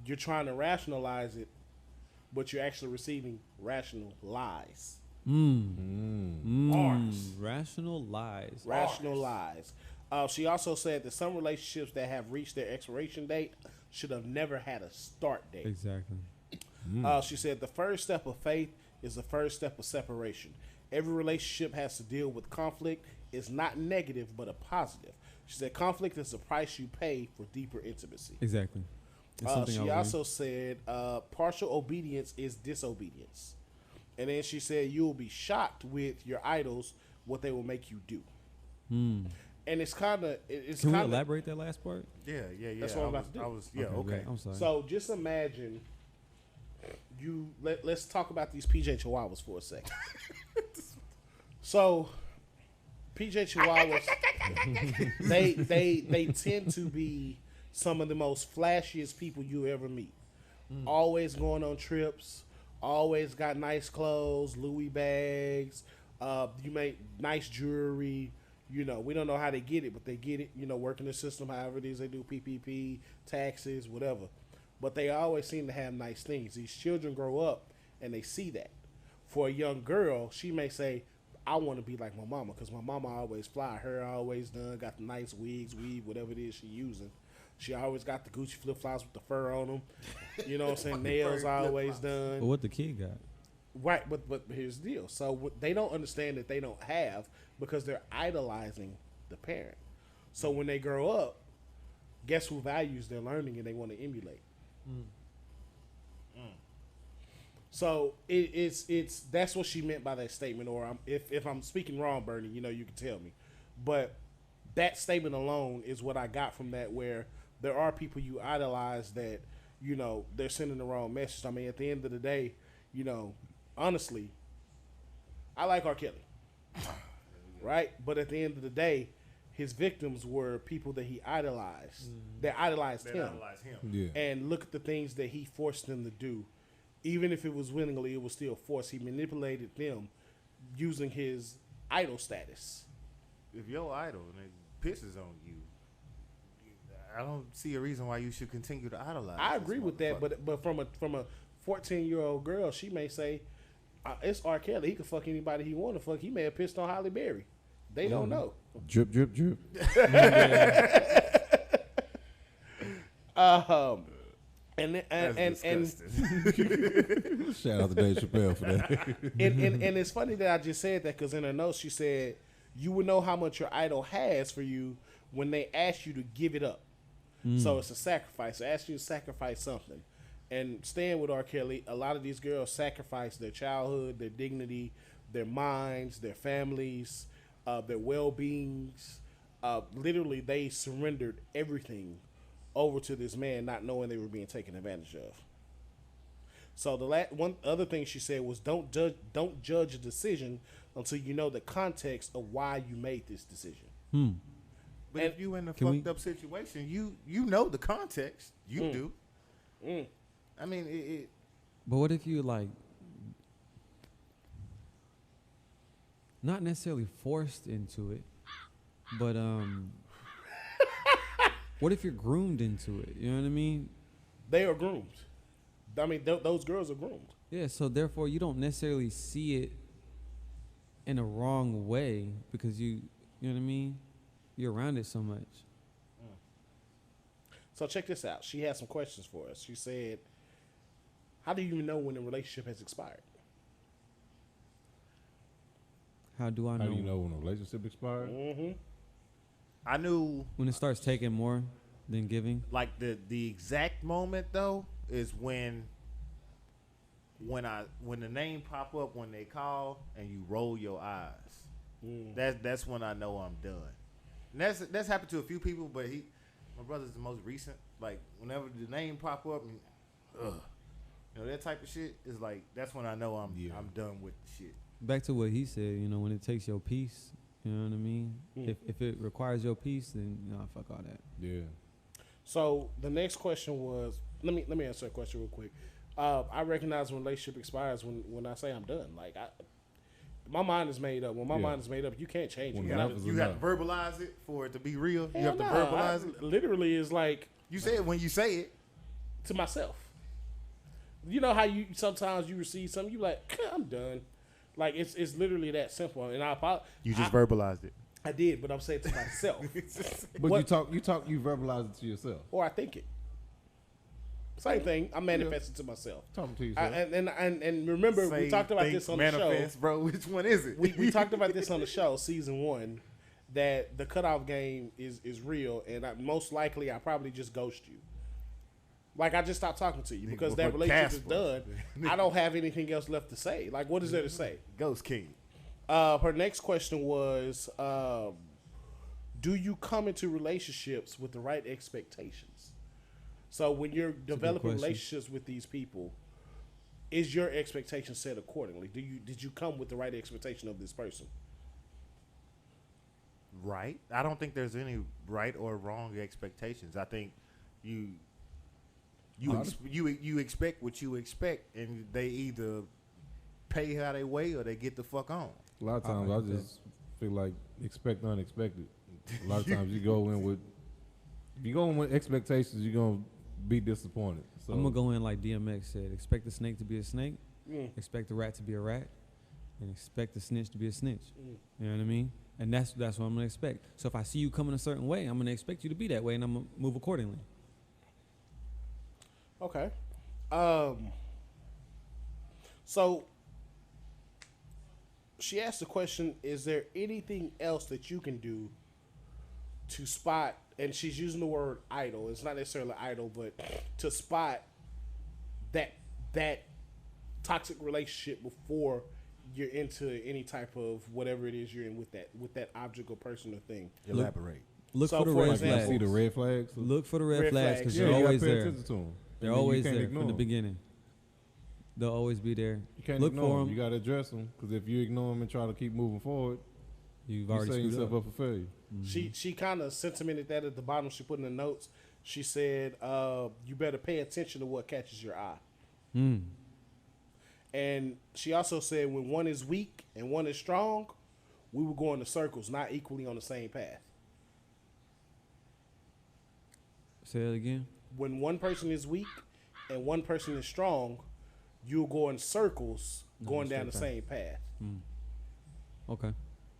you're trying to rationalize it, but you're actually receiving rational lies. Bars. Right. Rational lies. Rational lies. She also said that some relationships that have reached their expiration date should have never had a start date. Exactly. She said the first step of faith is the first step of separation. Every relationship has to deal with conflict. It's not negative, but a positive. She said conflict is the price you pay for deeper intimacy. Exactly. It's something She I would also said partial obedience is disobedience. And then she said you will be shocked with your idols what they will make you do. And it's kind of Can we elaborate that last part? Yeah. That's what I'm about to do. Okay. great. I'm sorry. So just imagine let's talk about these PJ Chihuahuas for a second. So PJ Chihuahuas they tend to be some of the most flashiest people you ever meet. Always going on trips, always got nice clothes, Louis bags, you make nice jewelry. You know, we don't know how they get it, but they get it, you know, working the system, however it is they do PPP, taxes, whatever. But they always seem to have nice things. These children grow up and they see that. For a young girl, she may say, I want to be like my mama because my mama always fly. Her always done, got the nice wigs, weave, whatever it is she using. She always got the Gucci flip-flops with the fur on them. You know what I'm saying? Nails always done. But what the kid got? Right, but here's the deal. So what they don't understand that they don't have because they're idolizing the parent. So when they grow up, guess who values their learning and they want to emulate? So it's that's what she meant by that statement. Or if I'm speaking wrong, Bernie, you know you can tell me. But that statement alone is what I got from that. Where there are people you idolize that you know they're sending the wrong message. I mean, at the end of the day, you know. Honestly, I like R. Kelly, right? But at the end of the day, his victims were people that he idolized. That idolized him. Yeah. And look at the things that he forced them to do. Even if it was willingly, it was still forced. He manipulated them using his idol status. If your idol pisses on you, I don't see a reason why you should continue to idolize. I agree with that, but from a 14-year-old girl, she may say, it's R. Kelly. He can fuck anybody he want to fuck. He may have pissed on Halle Berry. They don't know. Drip, drip, drip. And Shout out to Dave Chappelle for that. and it's funny that I just said that because in her notes she said you would know how much your idol has for you when they ask you to give it up. So it's a sacrifice. They ask you to sacrifice something. And staying with R. Kelly, a lot of these girls sacrifice their childhood, their dignity, their minds, their families, their well-beings. Literally, they surrendered everything over to this man, not knowing they were being taken advantage of. So the one other thing she said was, don't judge a decision until you know the context of why you made this decision. But if you in a fucked up situation, you know the context. You do. I mean, But what if you like, not necessarily forced into it, but what if you're groomed into it? You know what I mean? They are groomed. I mean, those girls are groomed. Yeah, so therefore you don't necessarily see it in a wrong way because you know what I mean? You're around it so much. So check this out. She had some questions for us. She said, how do you know when a relationship has expired? How do I know? How do you know when a relationship expired? I knew When it starts taking more than giving? like the exact moment though is when the name pop up when they call and you roll your eyes. That's when I know I'm done. And that's happened to a few people, but my brother's the most recent. Like whenever the name pop up and you know that type of shit is like that's when I know I'm done with the shit. Back to what he said, you know, when it takes your peace, you know what I mean? If it requires your peace, then fuck all that. Yeah. So the next question was, let me answer a question real quick. I recognize when a relationship expires when I say I'm done. Like my mind is made up. When my mind is made up, you can't change it. When You have to verbalize it for it to be real. You have to verbalize it. Literally is like You say it when you say it. to myself. You know how you sometimes you receive something, you like, I'm done. Like it's literally that simple. And You just verbalized it. I did, but I'm saying to myself. But What- you verbalize it to yourself. or I think it. Same thing. I'm manifesting to myself. Talking to yourself. And remember, we Say, talked about think, this on the show. manifest, bro. Which one is it? We talked about this on the show, season 1, that the cutoff game is real, and most likely I probably just ghost you. Like I just stopped talking to you because that Casper. relationship is done. I don't have anything else left to say. Like, what is there to say? Ghost King. Her next question was, do you come into relationships with the right expectations? So when you're developing question. relationships with these people, is your expectation set accordingly? Did you come with the right expectation of this person? Right. I don't think there's any right or wrong expectations. I think you expect what you expect, and they either pay how they weigh or they get the fuck on. A lot of times I just feel like expect the unexpected. A lot of times you go in with expectations, you're gonna be disappointed. So I'm gonna go in like DMX said: expect the snake to be a snake, expect the rat to be a rat, and expect the snitch to be a snitch. You know what I mean? And that's what I'm gonna expect. So if I see you coming a certain way, I'm gonna expect you to be that way, and I'm gonna move accordingly. Okay. So she asked the question, is there anything else that you can do to spot, and she's using the word idol. It's not necessarily idol, but to spot that toxic relationship before you're into any type of whatever it is you're in with that object or person or thing. Elaborate. Look So for the for red example- flags. see the red flags. Look for the red Red flags flags. because Yeah, they're you gotta always pay there. attention to them. They're And you always can't there ignore from the 'em. beginning. They'll always be there. You can't Look ignore for them. them. You gotta address them because if you ignore them and try to keep moving forward, You've you're already setting screwed yourself up. up for failure. She kind of sentimented that at the bottom. She put in the notes. She said, "You better pay attention to what catches your eye." And she also said, when one is weak and one is strong, we will go in the circles, not equally on the same path. Say that again. When one person is weak and one person is strong, you'll go in circles going down the same path. Okay,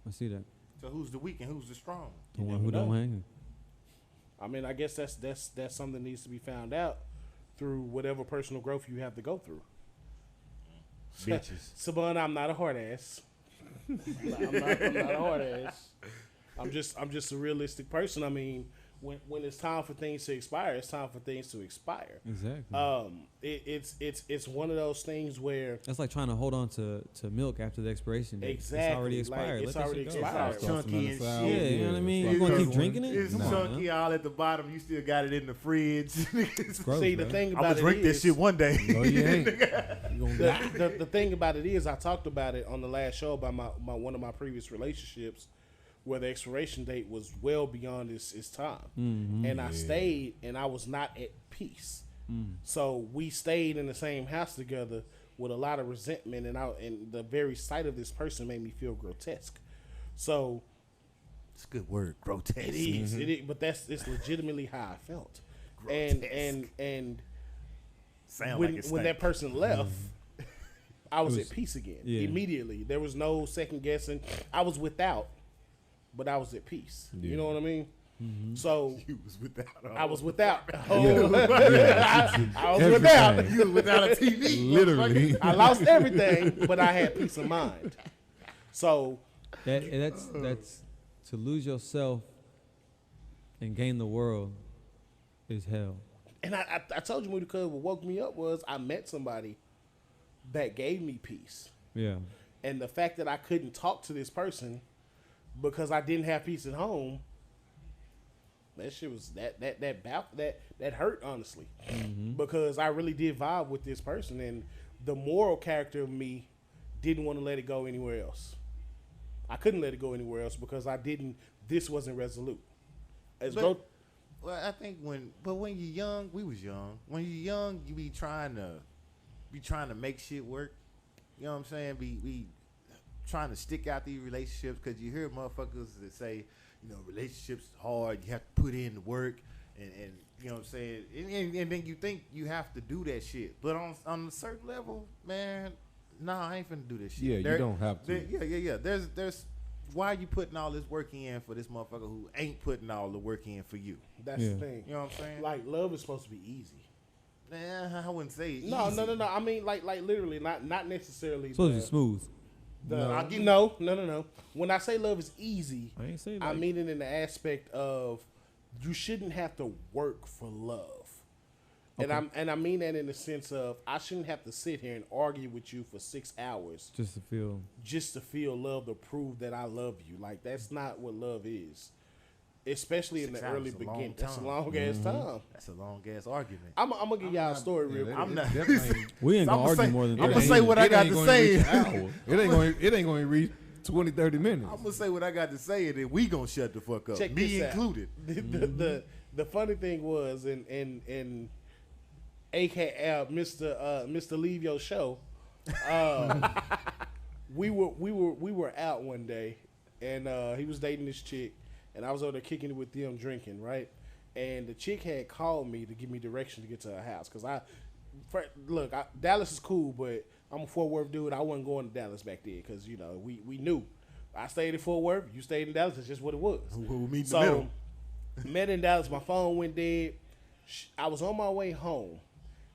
I see that. So who's the weak and who's the strong? The one never who don't know. hang. I mean, I guess that's something that needs to be found out through whatever personal growth you have to go through. Bitches. Saban, I'm not a hard ass. I'm not a hard ass. I'm just a realistic person. I mean, when it's time for things to expire, it's time for things to expire. Exactly. It's one of those things where That's like trying to hold on to milk after the expiration date. exactly It's already like, expired. it's Let that already shit go. expired. It's all chunky and Sour. Yeah, shit. you know what I mean? Yeah, You gonna it's keep drinking it? It's Come on, chunky man. all at the bottom. You still got it in the fridge. It's gross, See, the bro. thing I'm about gonna it drink this is- shit one day. No, you ain't. You gonna die. the thing about it is, I talked about it on the last show about my one of my previous relationships, where the expiration date was well beyond its time, and I stayed, and I was not at peace. So we stayed in the same house together with a lot of resentment, and the very sight of this person made me feel grotesque. So It's a good word, grotesque. it is, but it's legitimately how I felt, and Sound when like it's when that person left, I was at peace again Yeah. immediately. There was no second guessing. I was without, but I was at peace. You Yeah. know what I mean? So You was without. I was without. Yeah. I was without. Everything. You was without a TV. Literally. I lost everything, but I had peace of mind. So That's to lose yourself and gain the world is hell. and I told you, because what woke me up was I met somebody that gave me peace. Yeah. And the fact that I couldn't talk to this person because I didn't have peace at home, that shit was that hurt, honestly. Because I really did vibe with this person, and the moral character of me didn't want to let it go anywhere else. I couldn't let it go anywhere else because this wasn't resolute. Well, I think when you're young, we was young. When you're young, you be trying to make shit work. You know what I'm saying? Be trying to stick out these relationships because you hear motherfuckers that say, you know, relationships hard. You have to put in the work, and you know what I'm saying. And then you think you have to do that shit, but on a certain level, man, Nah, I ain't finna do this shit. Yeah, you don't have to. Yeah. There's why you putting all this work in for this motherfucker who ain't putting all the work in for you? That's the thing. You know what I'm saying? Like, love is supposed to be easy. Nah, I wouldn't say easy. No. I mean, like literally, not necessarily. Supposed to be smooth. No. When I say love is easy, I ain't saying I mean it in the aspect of you shouldn't have to work for love. Okay. And I mean that in the sense of I shouldn't have to sit here and argue with you for 6 hours just to feel love, to prove that I love you. Like, that's not what love is. Especially in the 6 hours early is a long beginning. That's a time. long ass time. That's a long ass argument. I'm gonna give y'all a story real quick. I'm not. we ain't gonna I'ma argue say- more than I'ma 30 say what I minutes. got to say. It ain't going to reach 20, 30 minutes. I'm gonna say what I got to say, and then we gonna shut the fuck up. Check Me this out. included. The funny thing was in AK Mr. Leave Your Show, we were out one day, and he was dating this chick, and I was over there kicking it with them drinking, right? And the chick had called me to give me direction to get to her house, cause Dallas is cool, but I'm a Fort Worth dude. I wasn't going to Dallas back then, cause you know we knew. I stayed in Fort Worth, you stayed in Dallas. That's just what it was. We'll meet in the middle. Met in Dallas. My phone went dead. I was on my way home.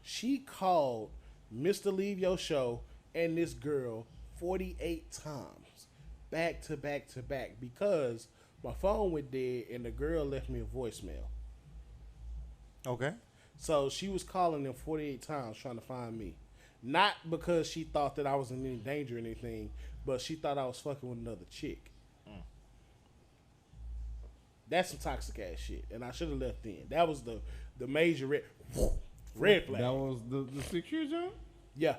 She called Mr. Leave Your Show and this girl 48 times, back to back to back, because my phone went dead and the girl left me a voicemail. Okay. So she was calling them 48 times trying to find me. Not because she thought that I was in any danger or anything, but she thought I was fucking with another chick. That's some toxic ass shit, and I should have left then. That was the major red flag. That was the 6 year jump? Yeah,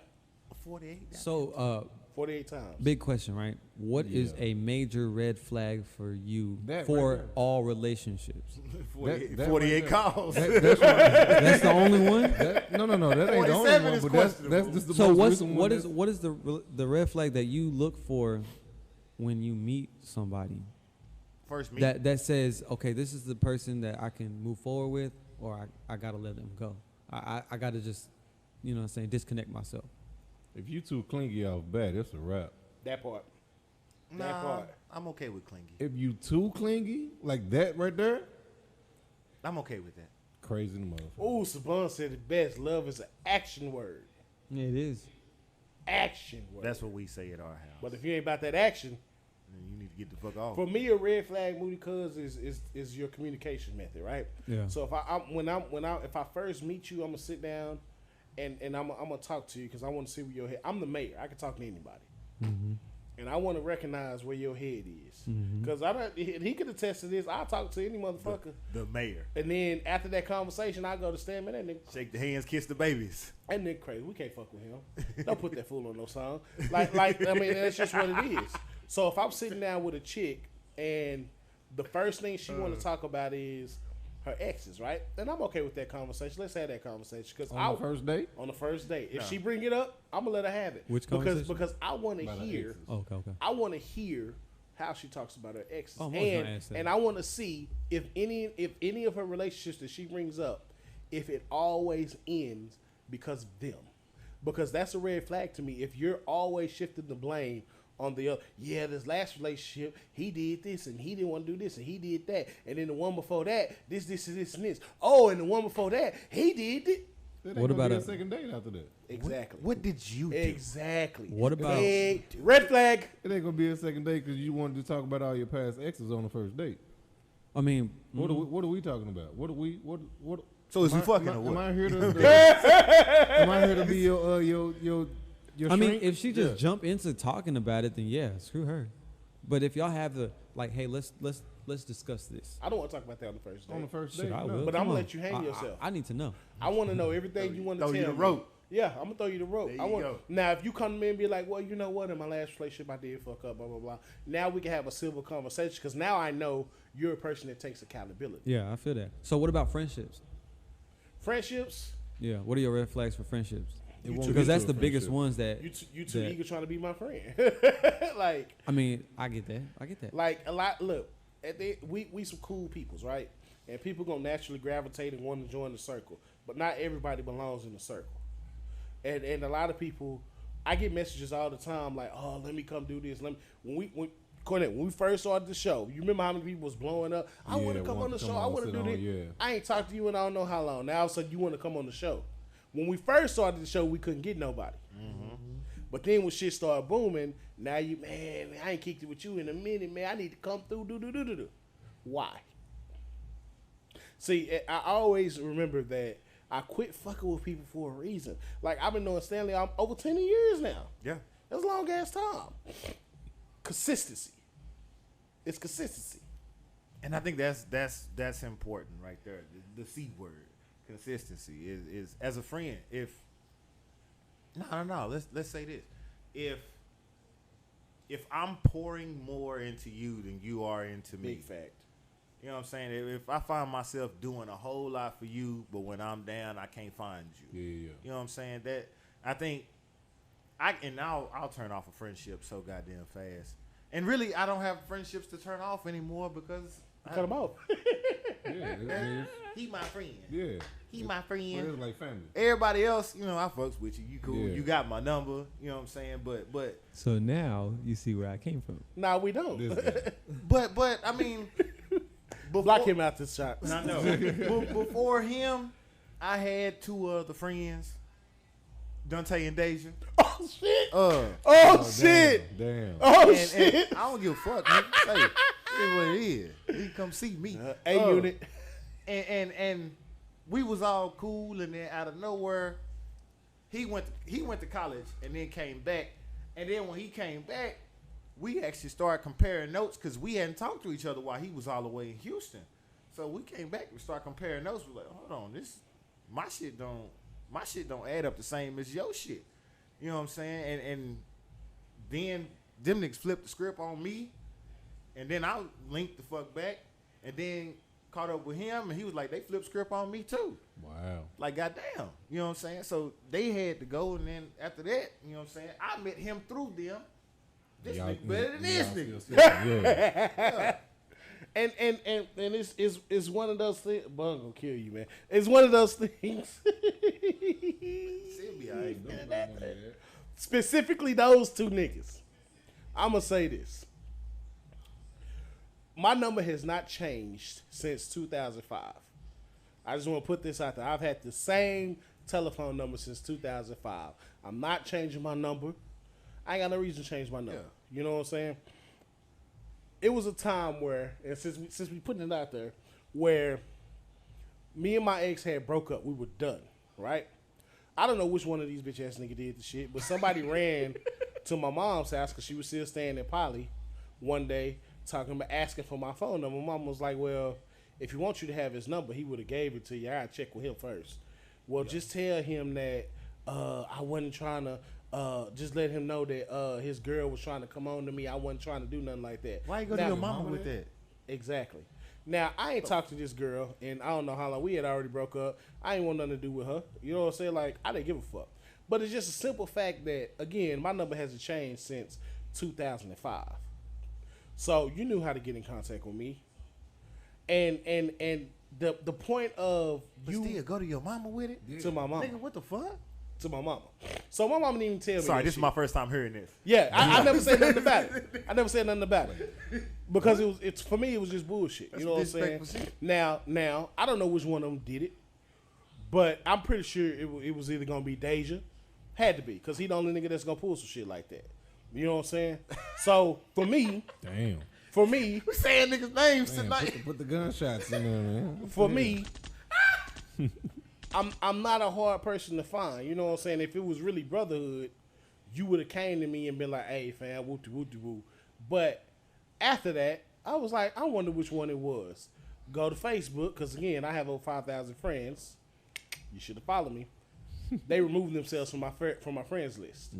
48. So, 48 times. big question, right? What is a major red flag for you That for right there. all relationships? 48, that 48 right there. calls. That's right. That's the only one. No, that ain't the only 47 one. is But that's questionable. just the So most recent what one is the red flag that you look for when you meet somebody First meet. that says, okay, this is the person that I can move forward with, or I gotta let them go. I gotta just, you know what I'm saying, disconnect myself. If you too clingy off bat, it's a wrap. That part. Nah, part. I'm okay with clingy. If you too clingy, like that right there, I'm okay with that. crazy motherfucker. Ooh, Saban said it best. Love is an action word. Yeah, it is. Action word. That's what we say at our house. But if you ain't about that action, then you need to get the fuck off. for me, a red flag, Moody Cuz, is your communication method, right? Yeah. So if I first meet you, I'm gonna sit down, and I'm gonna talk to you because I want to see where your head. I'm the mayor. I can talk to anybody, and I want to recognize where your head is. Because he could attest to this. I talk to any motherfucker, The mayor. and then after that conversation, I go to stand man. That nigga, Shake the hands, kiss the babies. that nigga crazy. We can't fuck with him. Don't put that fool on no song. Like I mean, that's just what it is. So if I'm sitting down with a chick and the first thing she want to talk about is her exes, right? Then I'm okay with that conversation. Let's have that conversation because On the first date? on the first date, if she bring it up, I'm gonna let her have it. Which because conversation? because I want to About her hear. exes. Okay. I want to hear how she talks about her exes, Oh, I'm always gonna ask that. and I want to see if any of her relationships that she brings up, if it always ends because of them, because that's a red flag to me. If you're always shifting the blame on the other, yeah, this last relationship, he did this and he didn't want to do this and he did that, and then the one before that, this and this. Oh, and the one before that, he did it. That What ain't gonna about be a- a second date after that? Exactly. What did you do? Exactly. What about- Big red flag? It ain't gonna be a second date because you wanted to talk about all your past exes on the first date. I mean, What are we talking about? What? So is am we I- fucking am I- or what? Am I here to? Am I here to be your I mean, shrink? if she just jump into talking about it, then yeah, screw her. But if y'all have the like, hey, let's discuss this. I don't want to talk about that on the first date. on the first Shit, date, I no. will. But Come I'm gonna on. let you hang yourself. I need to know. I want to know everything you want to Throw tell you the me. rope. Yeah, I'm gonna throw you the rope. There I you want go. now. If you come to me and be like, "Well, you know what? In my last relationship, I did fuck up." Blah blah blah. Now we can have a civil conversation because now I know you're a person that takes accountability. Yeah, I feel that. So what about friendships? Friendships, Yeah, what are your red flags for friendships? It won't Because get that's to a the biggest friendship. ones that you too that- eager trying to be my friend. like I mean, I get that. like a lot. Look, we some cool peoples, right? And people gonna naturally gravitate and want to join the circle, but not everybody belongs in the circle. And a lot of people I get messages all the time like, "Oh, let me come do this." When we first started the show, you remember how many people was blowing up? I want to come on the show. I want to do this. Yeah. I ain't talked to you in I don't know how long. Now all of a sudden you want to come on the show. When we first started the show, we couldn't get nobody. But then when shit started booming, now you, man, I ain't kicked it with you in a minute, man. I need to come through. Do. Why? See, I always remember that I quit fucking with people for a reason. Like, I've been knowing Stanley over 10 years now. Yeah. That's a long ass time. Consistency. It's consistency. And I think that's important right there. The C word, consistency, is as a friend. If no, let's say this: if I'm pouring more into you than you are into me, Big fact. you know what I'm saying? If I find myself doing a whole lot for you, but when I'm down, I can't find you. Yeah. You know what I'm saying? That I think I'll turn off a friendship so goddamn fast. And really, I don't have friendships to turn off anymore because Cut them off. Yeah. he my friend. Yeah. He my friend. Well, it's like family. Everybody else, you know, I fucks with you. You cool. Yeah. You got my number. You know what I'm saying? But So now you see where I came from. Nah, we don't. This but I mean, Block him out this shot. I know. Before him, I had two other friends, Dante and Deja. Oh shit! Oh shit! Damn. Oh and shit! I don't give a fuck. Man. Hey, it's what it is. He come see me. A unit. And we was all cool, and then out of nowhere, he went to college and then came back, and then when he came back, we actually started comparing notes because we hadn't talked to each other while he was all the way in Houston. So we came back and started comparing notes. We're like, hold on, my shit don't add up the same as your shit. You know what I'm saying? And then them niggas flipped the script on me, and then I linked the fuck back, and then caught up with him, and he was like, they flipped script on me too. Wow. Like, goddamn. You know what I'm saying? So they had to go, and then after that, you know what I'm saying? I met him through them. This nigga better than this nigga. Yeah. And it's one of those things. Bun gonna kill you, man. It's one of those things. She'll be all right. Specifically, those two niggas. I'm gonna say this. My number has not changed since 2005. I just want to put this out there. I've had the same telephone number since 2005. I'm not changing my number. I ain't got no reason to change my number. Yeah. You know what I'm saying? It was a time where, and since we putting it out there, where me and my ex had broke up. We were done, right? I don't know which one of these bitch ass niggas did the shit, but somebody ran to my mom's house because she was still staying in Poly one day, asking for my phone number. My mom was like, well, if he wants you to have his number, he would have gave it to you. I gotta check with him first. Well, just tell him that I wasn't trying to, just let him know that his girl was trying to come on to me. I wasn't trying to do nothing like that. Why you go to your mama with that? Exactly. Now, I ain't talked to this girl, and I don't know how long. We had already broke up. I ain't want nothing to do with her. You know what I'm saying? Like, I didn't give a fuck. But it's just a simple fact that, again, my number hasn't changed since 2005. So you knew how to get in contact with me. And the point of But you still go to your mama with it? to my mama. Nigga, what the fuck? To my mama. So my mama didn't even tell me. Sorry, that this is shit. my first time hearing this. Yeah, I never said nothing about it. I never said nothing about it because it's for me. It was just bullshit. That's you know what I'm saying? disrespectful shit. Now I don't know which one of them did it, but I'm pretty sure it was either gonna be Deja, had to be, because he the only nigga that's gonna pull some shit like that. You know what I'm saying? So for me, Damn. We saying niggas' names Man, tonight. put the gunshots in there, man. for me, I'm not a hard person to find. You know what I'm saying? If it was really brotherhood, you would have came to me and been like, "Hey, fam, woo woo woo." But after that, I was like, I wonder which one it was. Go to Facebook, because again, I have over 5,000 friends. You should have followed me. They removed themselves from my friends list.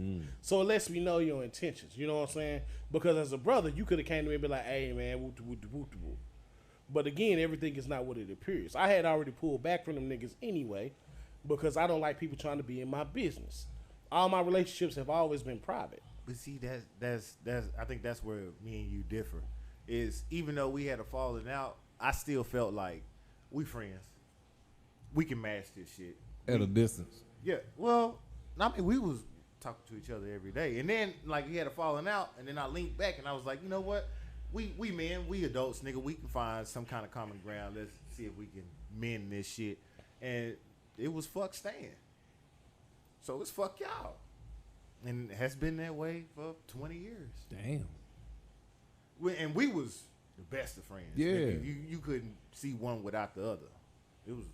So it lets me know your intentions. You know what I'm saying? Because as a brother, you could have came to me and been like, "Hey, man, woo woo woo woo." But again, everything is not what it appears. I had already pulled back from them niggas anyway, because I don't like people trying to be in my business. All my relationships have always been private. But see, that's I think that's where me and you differ. Is even though we had a falling out, I still felt like we friends. We can match this shit. At a distance. Yeah. Well, I mean, we was talking to each other every day. And then like we had a falling out, and then I linked back and I was like, you know what? We men, we adults, nigga, we can find some kind of common ground. Let's see if we can mend this shit. And it was fuck Stan. So it's fuck y'all. And it has been that way for 20 years. Damn. And we was the best of friends. Yeah. Nigga. You couldn't see one without the other. It was,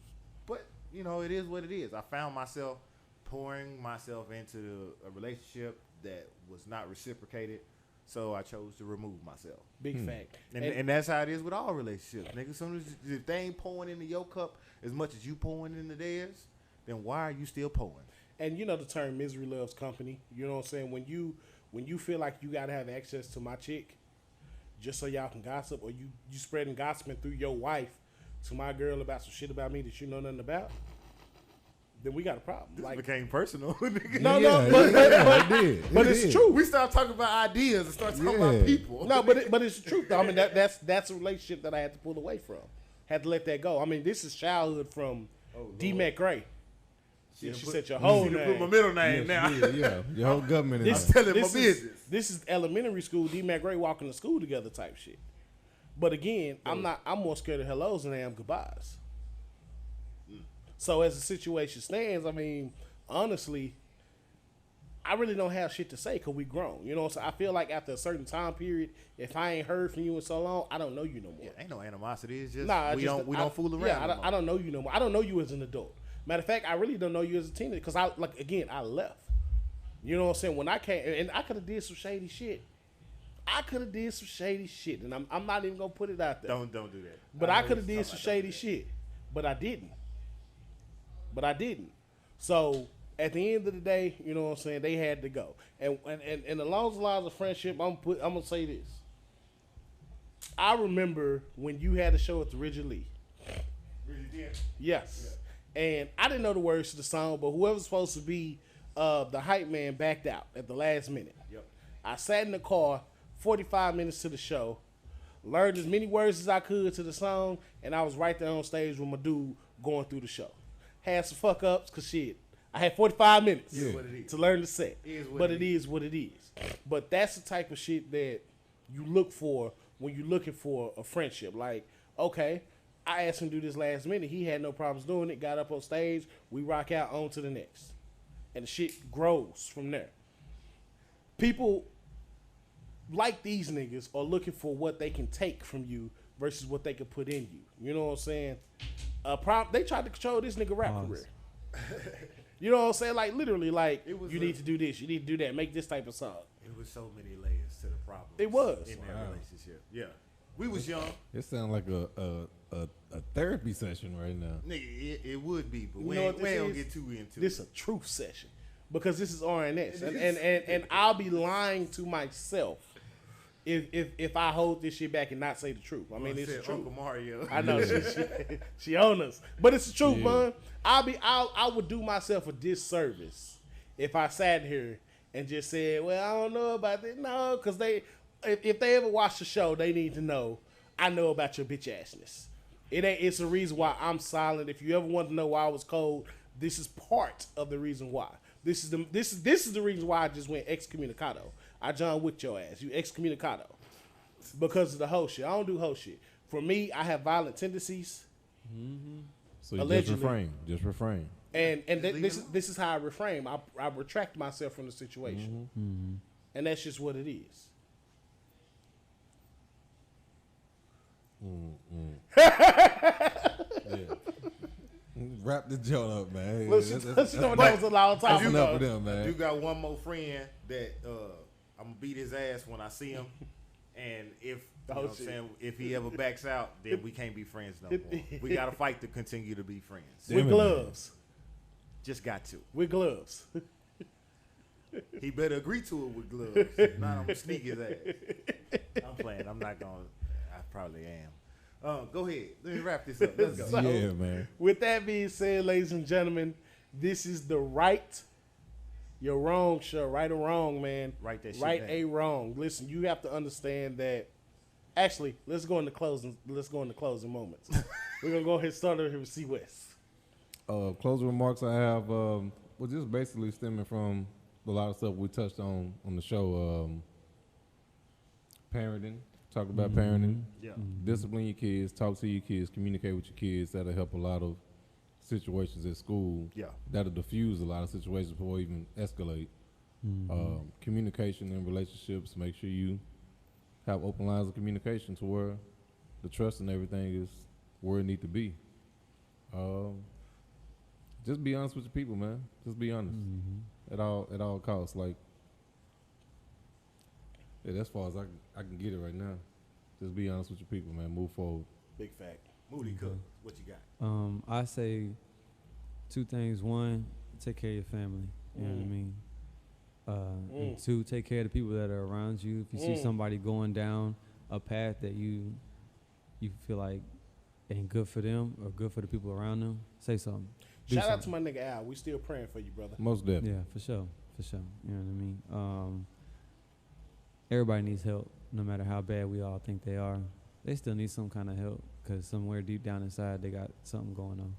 but you know, it is what it is. I found myself pouring myself into a relationship that was not reciprocated, so I chose to remove myself. Big fact. And that's how it is with all relationships, nigga. Soon as if they ain't pouring into your cup as much as you pouring into theirs, then why are you still pouring? And you know the term misery loves company. You know what I'm saying? When you feel like you gotta have access to my chick just so y'all can gossip, or you spreading gossiping through your wife to my girl about some shit about me that you know nothing about, then we got a problem. This like became personal. Nigga. no, but It it's did. true. We stopped talking about ideas and start talking about people. No, but it's the truth. Though. I mean that's a relationship that I had to pull away from. Had to let that go. I mean, this is childhood from D. McRae. She said your whole You name. put my middle name now. Yeah, your whole government I'm is there. telling my business. This is elementary school. D. McRae walking to school together type shit. But again, I'm more scared of hellos than I am goodbyes. So as the situation stands, I mean, honestly, I really don't have shit to say because we grown. You know, so I feel like after a certain time period, if I ain't heard from you in so long, I don't know you no more. Yeah, ain't no animosity. It's just Nah, we don't fool around. Yeah, no more. I don't know you no more. I don't know you as an adult. Matter of fact, I really don't know you as a teenager because I left. You know what I'm saying? When I came, and I could have did some shady shit. And I'm not even gonna put it out there. Don't do that. But I could have did some shady shit. shit, but I didn't. So at the end of the day, you know what I'm saying, they had to go. And along the lines of friendship, I'm gonna say this. I remember when you had a show at the Ridge Lee. Yes. And I didn't know the words to the song, but whoever's supposed to be the hype man backed out at the last minute. Yep. I sat in the car 45 minutes to the show, learned as many words as I could to the song, and I was right there on stage with my dude going through the show. Had some fuck ups, cause shit, I had 45 minutes to learn the set. But it is what it is. But that's the type of shit that you look for when you're looking for a friendship. Like, okay, I asked him to do this last minute. He had no problems doing it. Got up on stage. We rock out on to the next. And the shit grows from there. People like these niggas are looking for what they can take from you versus what they can put in you. You know what I'm saying? They tried to control this nigga rap career. You know what I'm saying? Like, literally, like, you need to do this. You need to do that. Make this type of song. It was so many layers to the problem. It was. In their relationship. Yeah. We was young. It sounds like a therapy session right now. Nigga, it would be, but You we know ain't what this gonna is? get too into This it. is a truth session. Because this is R.N.S. And I'll be lying to myself if I hold this shit back and not say the truth. I mean, it's the truth. Uncle Mario. I know she own us, but it's the truth, man. I would do myself a disservice if I sat here and just said, "Well, I don't know about this." No, because if they ever watch the show, they need to know I know about your bitch assness. It's the reason why I'm silent. If you ever want to know why I was cold, this is part of the reason why. This is the reason why I just went excommunicado. I John Wick your ass. You excommunicado. Because of the whole shit. I don't do whole shit. For me, I have violent tendencies. Mm-hmm. So you Allegedly. just refrain. And this is how I refrain. I retract myself from the situation. Mm-hmm. And that's just what it is. Wrap the joint up, man. That was a long time enough of ago. them, man. You got one more friend that I'm gonna beat his ass when I see him, and if you know what I'm saying, if he ever backs out, then we can't be friends no more. We gotta fight to continue to be friends. With gloves. Just got to. With gloves. He better agree to it with gloves. If not, I'm gonna sneak his ass. I'm playing. I'm not gonna. I probably am. Go ahead. Let me wrap this up. Let's go. So, Yeah, man. With that being said, ladies and gentlemen, this is the Right Your Wrong show. Right or wrong, man. Write that shit Right down. a wrong. Listen, you have to understand that. Actually, let's go into closing moments. We're gonna go ahead and start over here with C West. Closing remarks I have was just basically stemming from a lot of stuff we touched on the show. Parenting, talk about parenting. Yeah. Discipline your kids, talk to your kids, communicate with your kids. That'll help a lot of situations at school. Yeah. That'll diffuse a lot of situations before it even escalate. Communication in relationships, make sure you have open lines of communication to where the trust and everything is where it need to be. Just be honest with your people, man. Just be honest at all costs. Like, yeah, that's as far as I can get it right now. Just be honest with your people, man. Move forward. Big fact. Moody Cook, what you got? I say 2 things. 1, take care of your family. You know what I mean? And 2, take care of the people that are around you. If you see somebody going down a path that you feel like ain't good for them or good for the people around them, say something. Shout out to my nigga Al. We still praying for you, brother. Most definitely. Yeah, for sure. You know what I mean? Everybody needs help, no matter how bad we all think they are. They still need some kind of help because somewhere deep down inside they got something going on.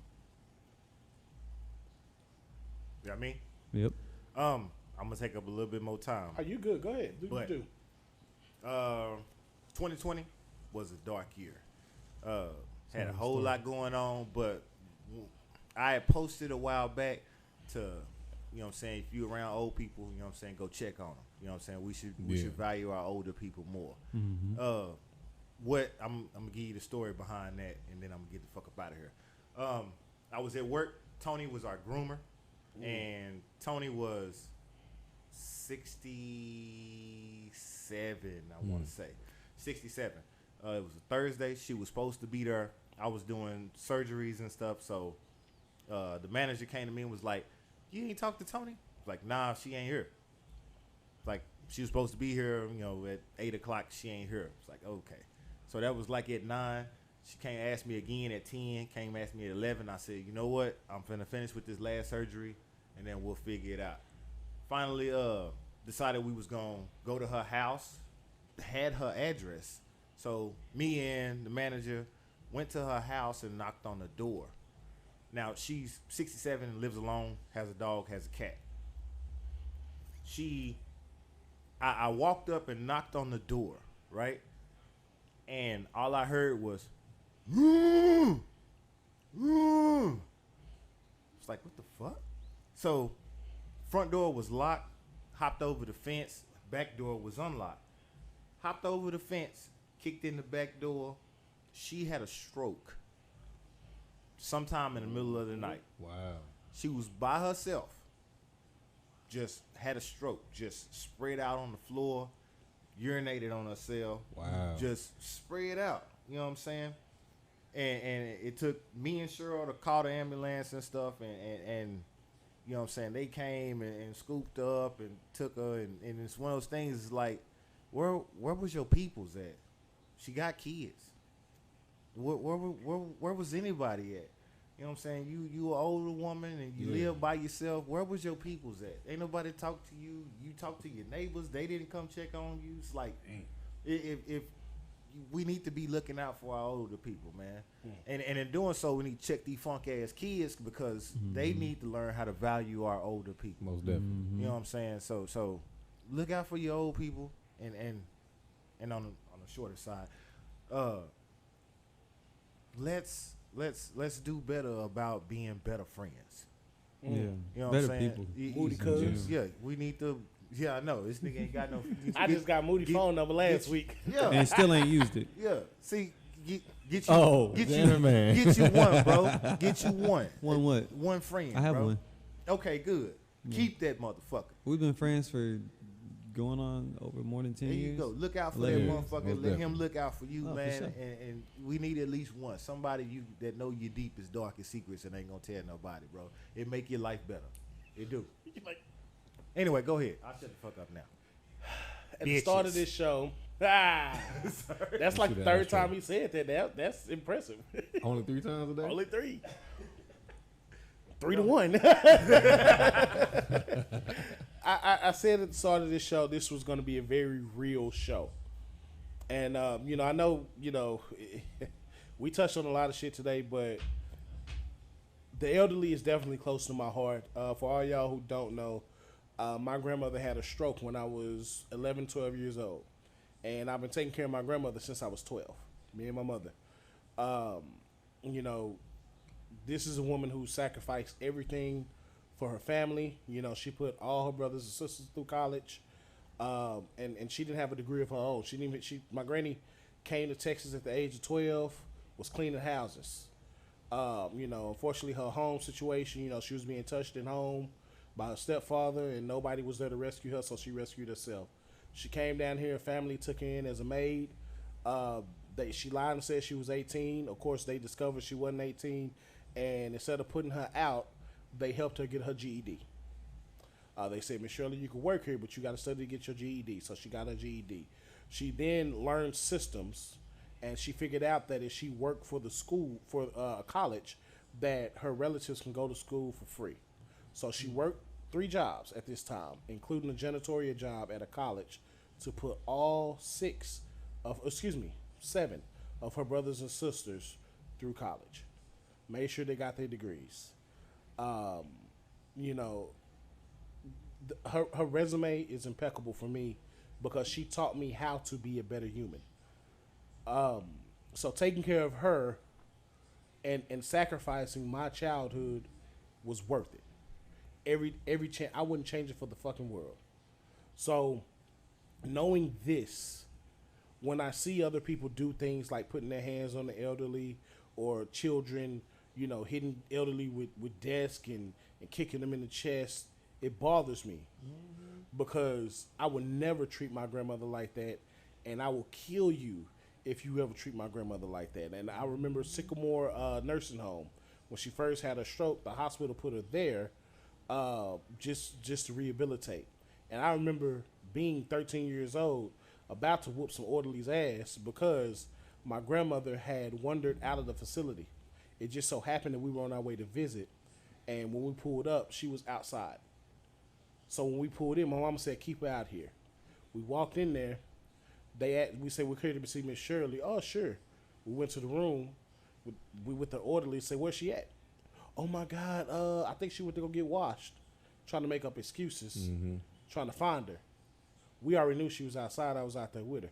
You got me? Yep. I'm gonna take up a little bit more time. Are you good? Go ahead. Do what you do. 2020 was a dark year. Had a whole lot going on, but I had posted a while back to, you know what I'm saying, if you around old people, you know what I'm saying, go check on them. You know what I'm saying? We should value our older people more. What I'm gonna give you the story behind that, and then I'm gonna get the fuck up out of here. I was at work. Tony was our groomer, and Tony was 67. I want to say 67. It was a Thursday. She was supposed to be there. I was doing surgeries and stuff, so the manager came to me and was like, "You ain't talk to Tony?" I was like, "Nah, she ain't here." Like, she was supposed to be here, you know, at 8 o'clock. She ain't here. It's like, okay. So that was like at 9. She came ask me again at 10. Came ask me at 11. I said, you know what? I'm finna finish with this last surgery, and then we'll figure it out. Finally, decided we was gonna go to her house. Had her address. So me and the manager went to her house and knocked on the door. Now, she's 67, lives alone, has a dog, has a cat. I walked up and knocked on the door, right? And all I heard was, it's like, what the fuck? So, front door was locked, hopped over the fence, back door was unlocked. Hopped over the fence, kicked in the back door. She had a stroke sometime in the middle of the night. Wow. She was by herself. Just had a stroke. Just spread out on the floor. Urinated on herself. Wow. Just spread out. You know what I'm saying? And it took me and Cheryl to call the ambulance and stuff. And you know what I'm saying? They came and scooped her up and took her. And it's one of those things, it's like, where was your peoples at? She got kids. Where was anybody at? You know what I'm saying? You an older woman and you live by yourself. Where was your peoples at? Ain't nobody talk to you. You talk to your neighbors. They didn't come check on you. It's like, if we need to be looking out for our older people, man. And in doing so, we need to check these funk ass kids because they need to learn how to value our older people. Most definitely. You know what I'm saying? So look out for your old people. And on the shorter side, let's do better about being better friends. Yeah. You know Better what I'm saying? people. Moody cuz. Yeah, we need to. Yeah, I know this nigga ain't got no. I just got Moody phone number last week. Yeah, And still ain't used it. yeah. See, get you. Oh, get damn you, it, man. Get you one, bro. Get you one. One what? One friend. I have bro. one. Okay, good. Keep that motherfucker. We've been friends for going on over more than 10 There years. you go. Look out for 11 that years. motherfucker. Most Let definitely. him look out for you, Oh, for man. sure. And we need at least one. Somebody that know your deepest, darkest secrets and ain't gonna tell nobody, bro. It make your life better. It do. Anyway, go ahead. I'll shut the fuck up now. At the start of this show, that's like the that third ashtray. time he said that. That's impressive. Only 3 times a day? Only 3. 3 to 1. I said at the start of this show, this was going to be a very real show. And, I know, we touched on a lot of shit today, but the elderly is definitely close to my heart. For all y'all who don't know, My grandmother had a stroke when I was 11, 12 years old. And I've been taking care of my grandmother since I was 12, me and my mother. You know, this is a woman who sacrificed everything for her family. You know, she put all her brothers and sisters through college. And she didn't have a degree of her own. My granny came to Texas at the age of 12, was cleaning houses. You know, unfortunately, her home situation, you know, she was being touched at home by her stepfather, and nobody was there to rescue her, so she rescued herself. She came down here, family took her in as a maid. She lied and said she was 18. Of course, they discovered she wasn't 18, and instead of putting her out, they helped her get her GED. They said, Miss Shirley, you can work here, but you got to study to get your GED. So she got her GED. She then learned systems, and she figured out that if she worked for the school, for a college, that her relatives can go to school for free. So she worked 3 jobs at this time, including a janitorial job at a college, to put all 7 of her brothers and sisters through college. Made sure they got their degrees. You know, her resume is impeccable for me because she taught me how to be a better human. So taking care of her and sacrificing my childhood was worth it. Every chance, I wouldn't change it for the fucking world. So knowing this, when I see other people do things like putting their hands on the elderly or children, you know, hitting elderly with desk and kicking them in the chest, it bothers me. Because I would never treat my grandmother like that, and I will kill you if you ever treat my grandmother like that. And I remember Sycamore Nursing Home. When she first had a stroke, the hospital put her there just to rehabilitate. And I remember being 13 years old, about to whoop some orderly's ass because my grandmother had wandered out of the facility. It just so happened that we were on our way to visit, and when we pulled up, she was outside. So when we pulled in, my mama said, keep her out here. We walked in there. We said, we're here to see Miss Shirley. Oh, sure. We went to the room. We with the orderly, said, where's she at? Oh, my God. I think she went to go get washed. Trying to make up excuses. Trying to find her. We already knew she was outside. I was out there with her.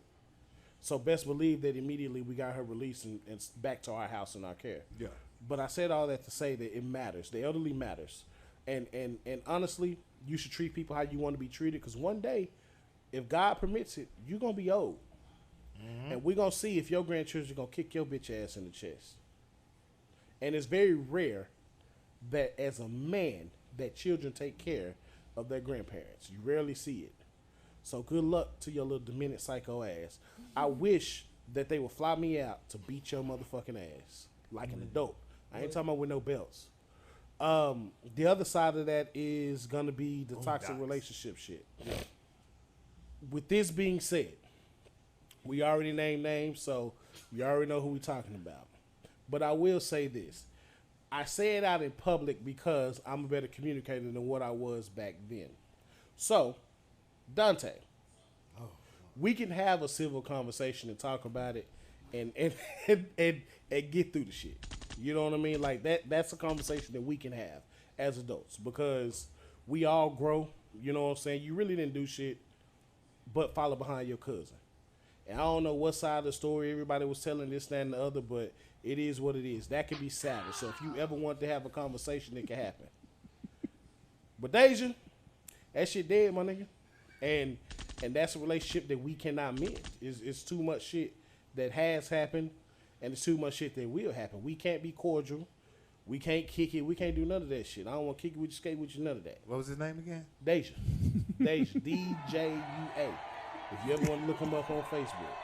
So best believe that immediately we got her released and back to our house and our care. Yeah. But I said all that to say that it matters. The elderly matters. And honestly, you should treat people how you want to be treated, because one day, if God permits it, you're going to be old. And we're going to see if your grandchildren are going to kick your bitch ass in the chest. And it's very rare that as a man, that children take care of their grandparents. You rarely see it. So good luck to your little demented psycho ass. I wish that they would fly me out to beat your motherfucking ass like an adult. I ain't talking about with no belts. The other side of that is gonna be the toxic relationship shit. With this being said, we already named names, so you already know who we talking about. But I will say this. I say it out in public because I'm a better communicator than what I was back then. So, Dante, we can have a civil conversation and talk about it and get through the shit. You know what I mean? Like that's a conversation that we can have as adults because we all grow. You know what I'm saying? You really didn't do shit but follow behind your cousin. And I don't know what side of the story everybody was telling, this, that, and the other, but it is what it is. That can be savage. So if you ever want to have a conversation, it can happen. But Deja, that shit dead, my nigga. And that's a relationship that we cannot mend. It's too much shit that has happened, and it's too much shit that will happen. We can't be cordial. We can't kick it. We can't do none of that shit. I don't want to kick it with you, skate with you, none of that. What was his name again? Deja. Deja. D-J-U-A. If you ever want to look him up on Facebook.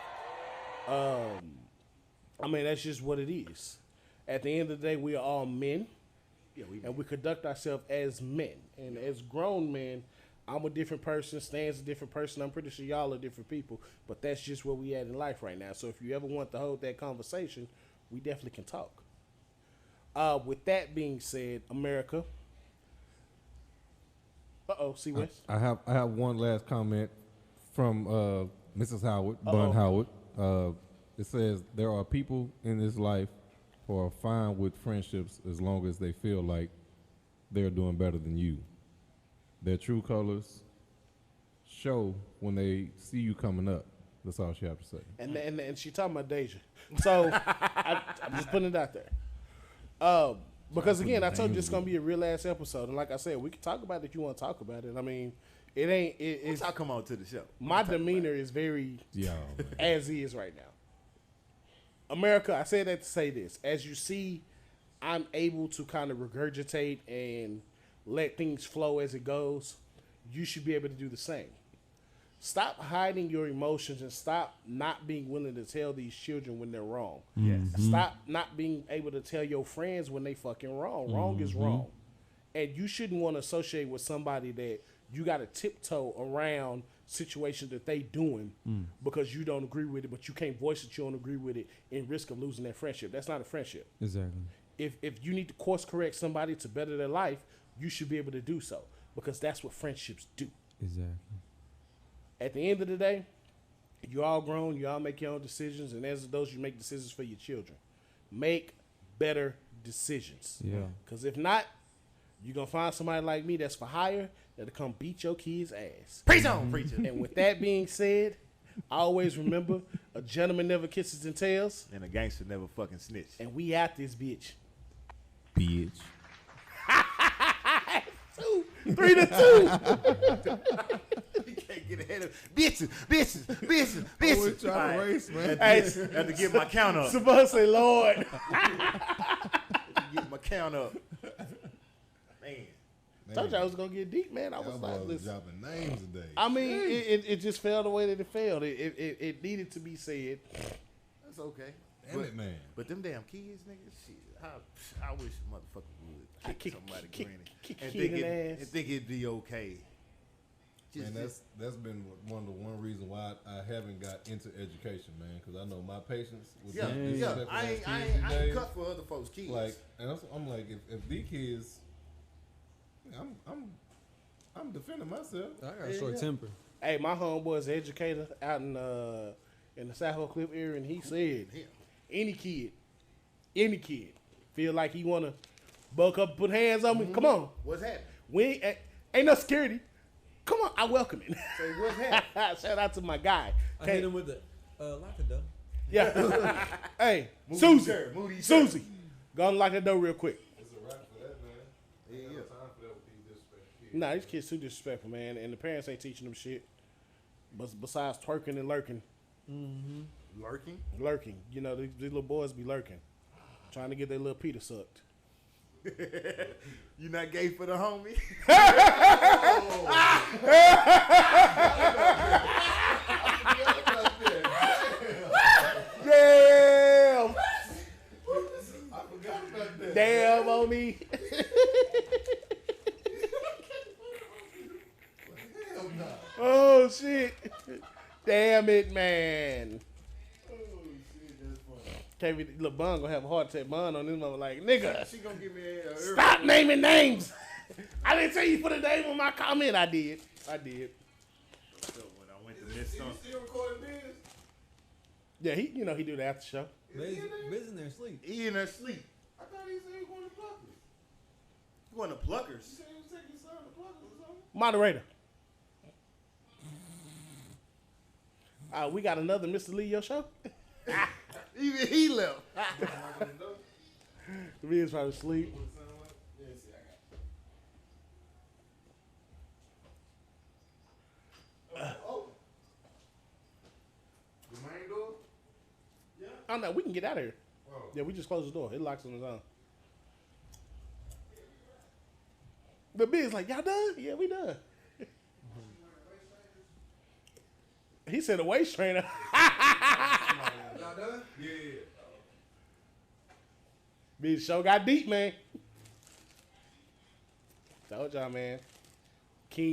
I mean, that's just what it is. At the end of the day, we are all men. Yeah, and we conduct ourselves as men. And as grown men, I'm a different person. Stan's a different person. I'm pretty sure y'all are different people. But that's just where we at in life right now. So if you ever want to hold that conversation, we definitely can talk. With that being said, America. See West? I have one last comment from Mrs. Howard, Bun Howard. It says, there are people in this life who are fine with friendships as long as they feel like they're doing better than you. their true colors show when they see you coming up. That's all she have to say. And she talking about Deja. So I'm just putting it out there. Because again, I told you it's gonna be a real ass episode, and like I said, we can talk about it if you want to talk about it. I mean, it ain't. It's I'll come on to the show. my demeanor is very Yo, as is right now. America, I say that to say this. As you see, I'm able to kind of regurgitate and let things flow as it goes. You should be able to do the same. Stop hiding your emotions and stop not being willing to tell these children when they're wrong. Yes. Stop not being able to tell your friends when they fucking wrong. Wrong is wrong. And you shouldn't want to associate with somebody that you got to tiptoe around situations that they doing because you don't agree with it, but you can't voice that you don't agree with it in risk of losing that friendship. That's not a friendship. Exactly. If you need to course correct somebody to better their life, you should be able to do so because that's what friendships do. Exactly. At the end of the day, you all grown, you all make your own decisions, and as those, you make decisions for your children. Make better decisions. Yeah. Because if not, you're going to find somebody like me that's for hire that'll come beat your kid's ass. Preach on, preacher. And with that being said, always remember, a gentleman never kisses and tells, And a gangster never fucking snitch. and we out this bitch. bitch. 3-2. You can't get ahead of bitches. Always try to race, man. I have to get my count up. Supposed to say, Lord. Get my count up. Man. Told you I was going to get deep, man. I was Y'all like, boys listen. dropping names today. I mean, it just fell the way that it failed. It needed to be said. That's okay. Damn it, man. But them damn kids, nigga, shit. I wish a motherfucker would kick somebody granny and kid in the ass. and think it'd be okay. Man, that's been one reason why I haven't got into education, man. Because I know my patience with Yeah, these yeah. different I kids ain't these days, cut for other folks' kids. like, and I'm like, if these kids, I'm defending myself. I got a short temper. Hey, my homeboy's an educator out in the South Cliff area, and he said, any kid, feel like he want to buck up and put hands on me, come on. What's happening? We ain't no security. Come on, I welcome it. Say what's happening? Shout out to my guy. I hit him with the lock the door. Yeah. Hey, Moody Susie. sir, Moody sir. Susie. Go and lock that door real quick. It's a wrap for that, man. Yeah, Ain't yeah. got time for that with these disrespectful kids. Nah, these kids too disrespectful, man, and the parents ain't teaching them shit. But besides twerking and lurking, Lurking? you know, these little boys be lurking, trying to get their little Peter sucked. You not gay for the homie? Damn! I forgot about that. Damn on me. Hell no. Oh shit! Damn it, man. Can't be, look, Bun gonna have a heart attack. Bun on this mother like, nigga, She gonna give me a stop naming names. I didn't tell you put a name on my comment. I did. when I went to Miss Is he still recording this? Yeah, he do the after show. Biz in there asleep. He in her sleep. I thought he said he was going to Pluckers. You going to Pluckers? He said he was taking his son to Pluckers or something. Moderator. We got another Mr. Lee, your show? Even he left. The is probably asleep. Oh. The main door? Oh no, we can get out of here. Oh. Yeah, we just closed the door. It locks on its own. The B's like, y'all done? Yeah, we done. He said a waist trainer. Y'all done? Yeah. Big show got deep, man. Told y'all, man. King.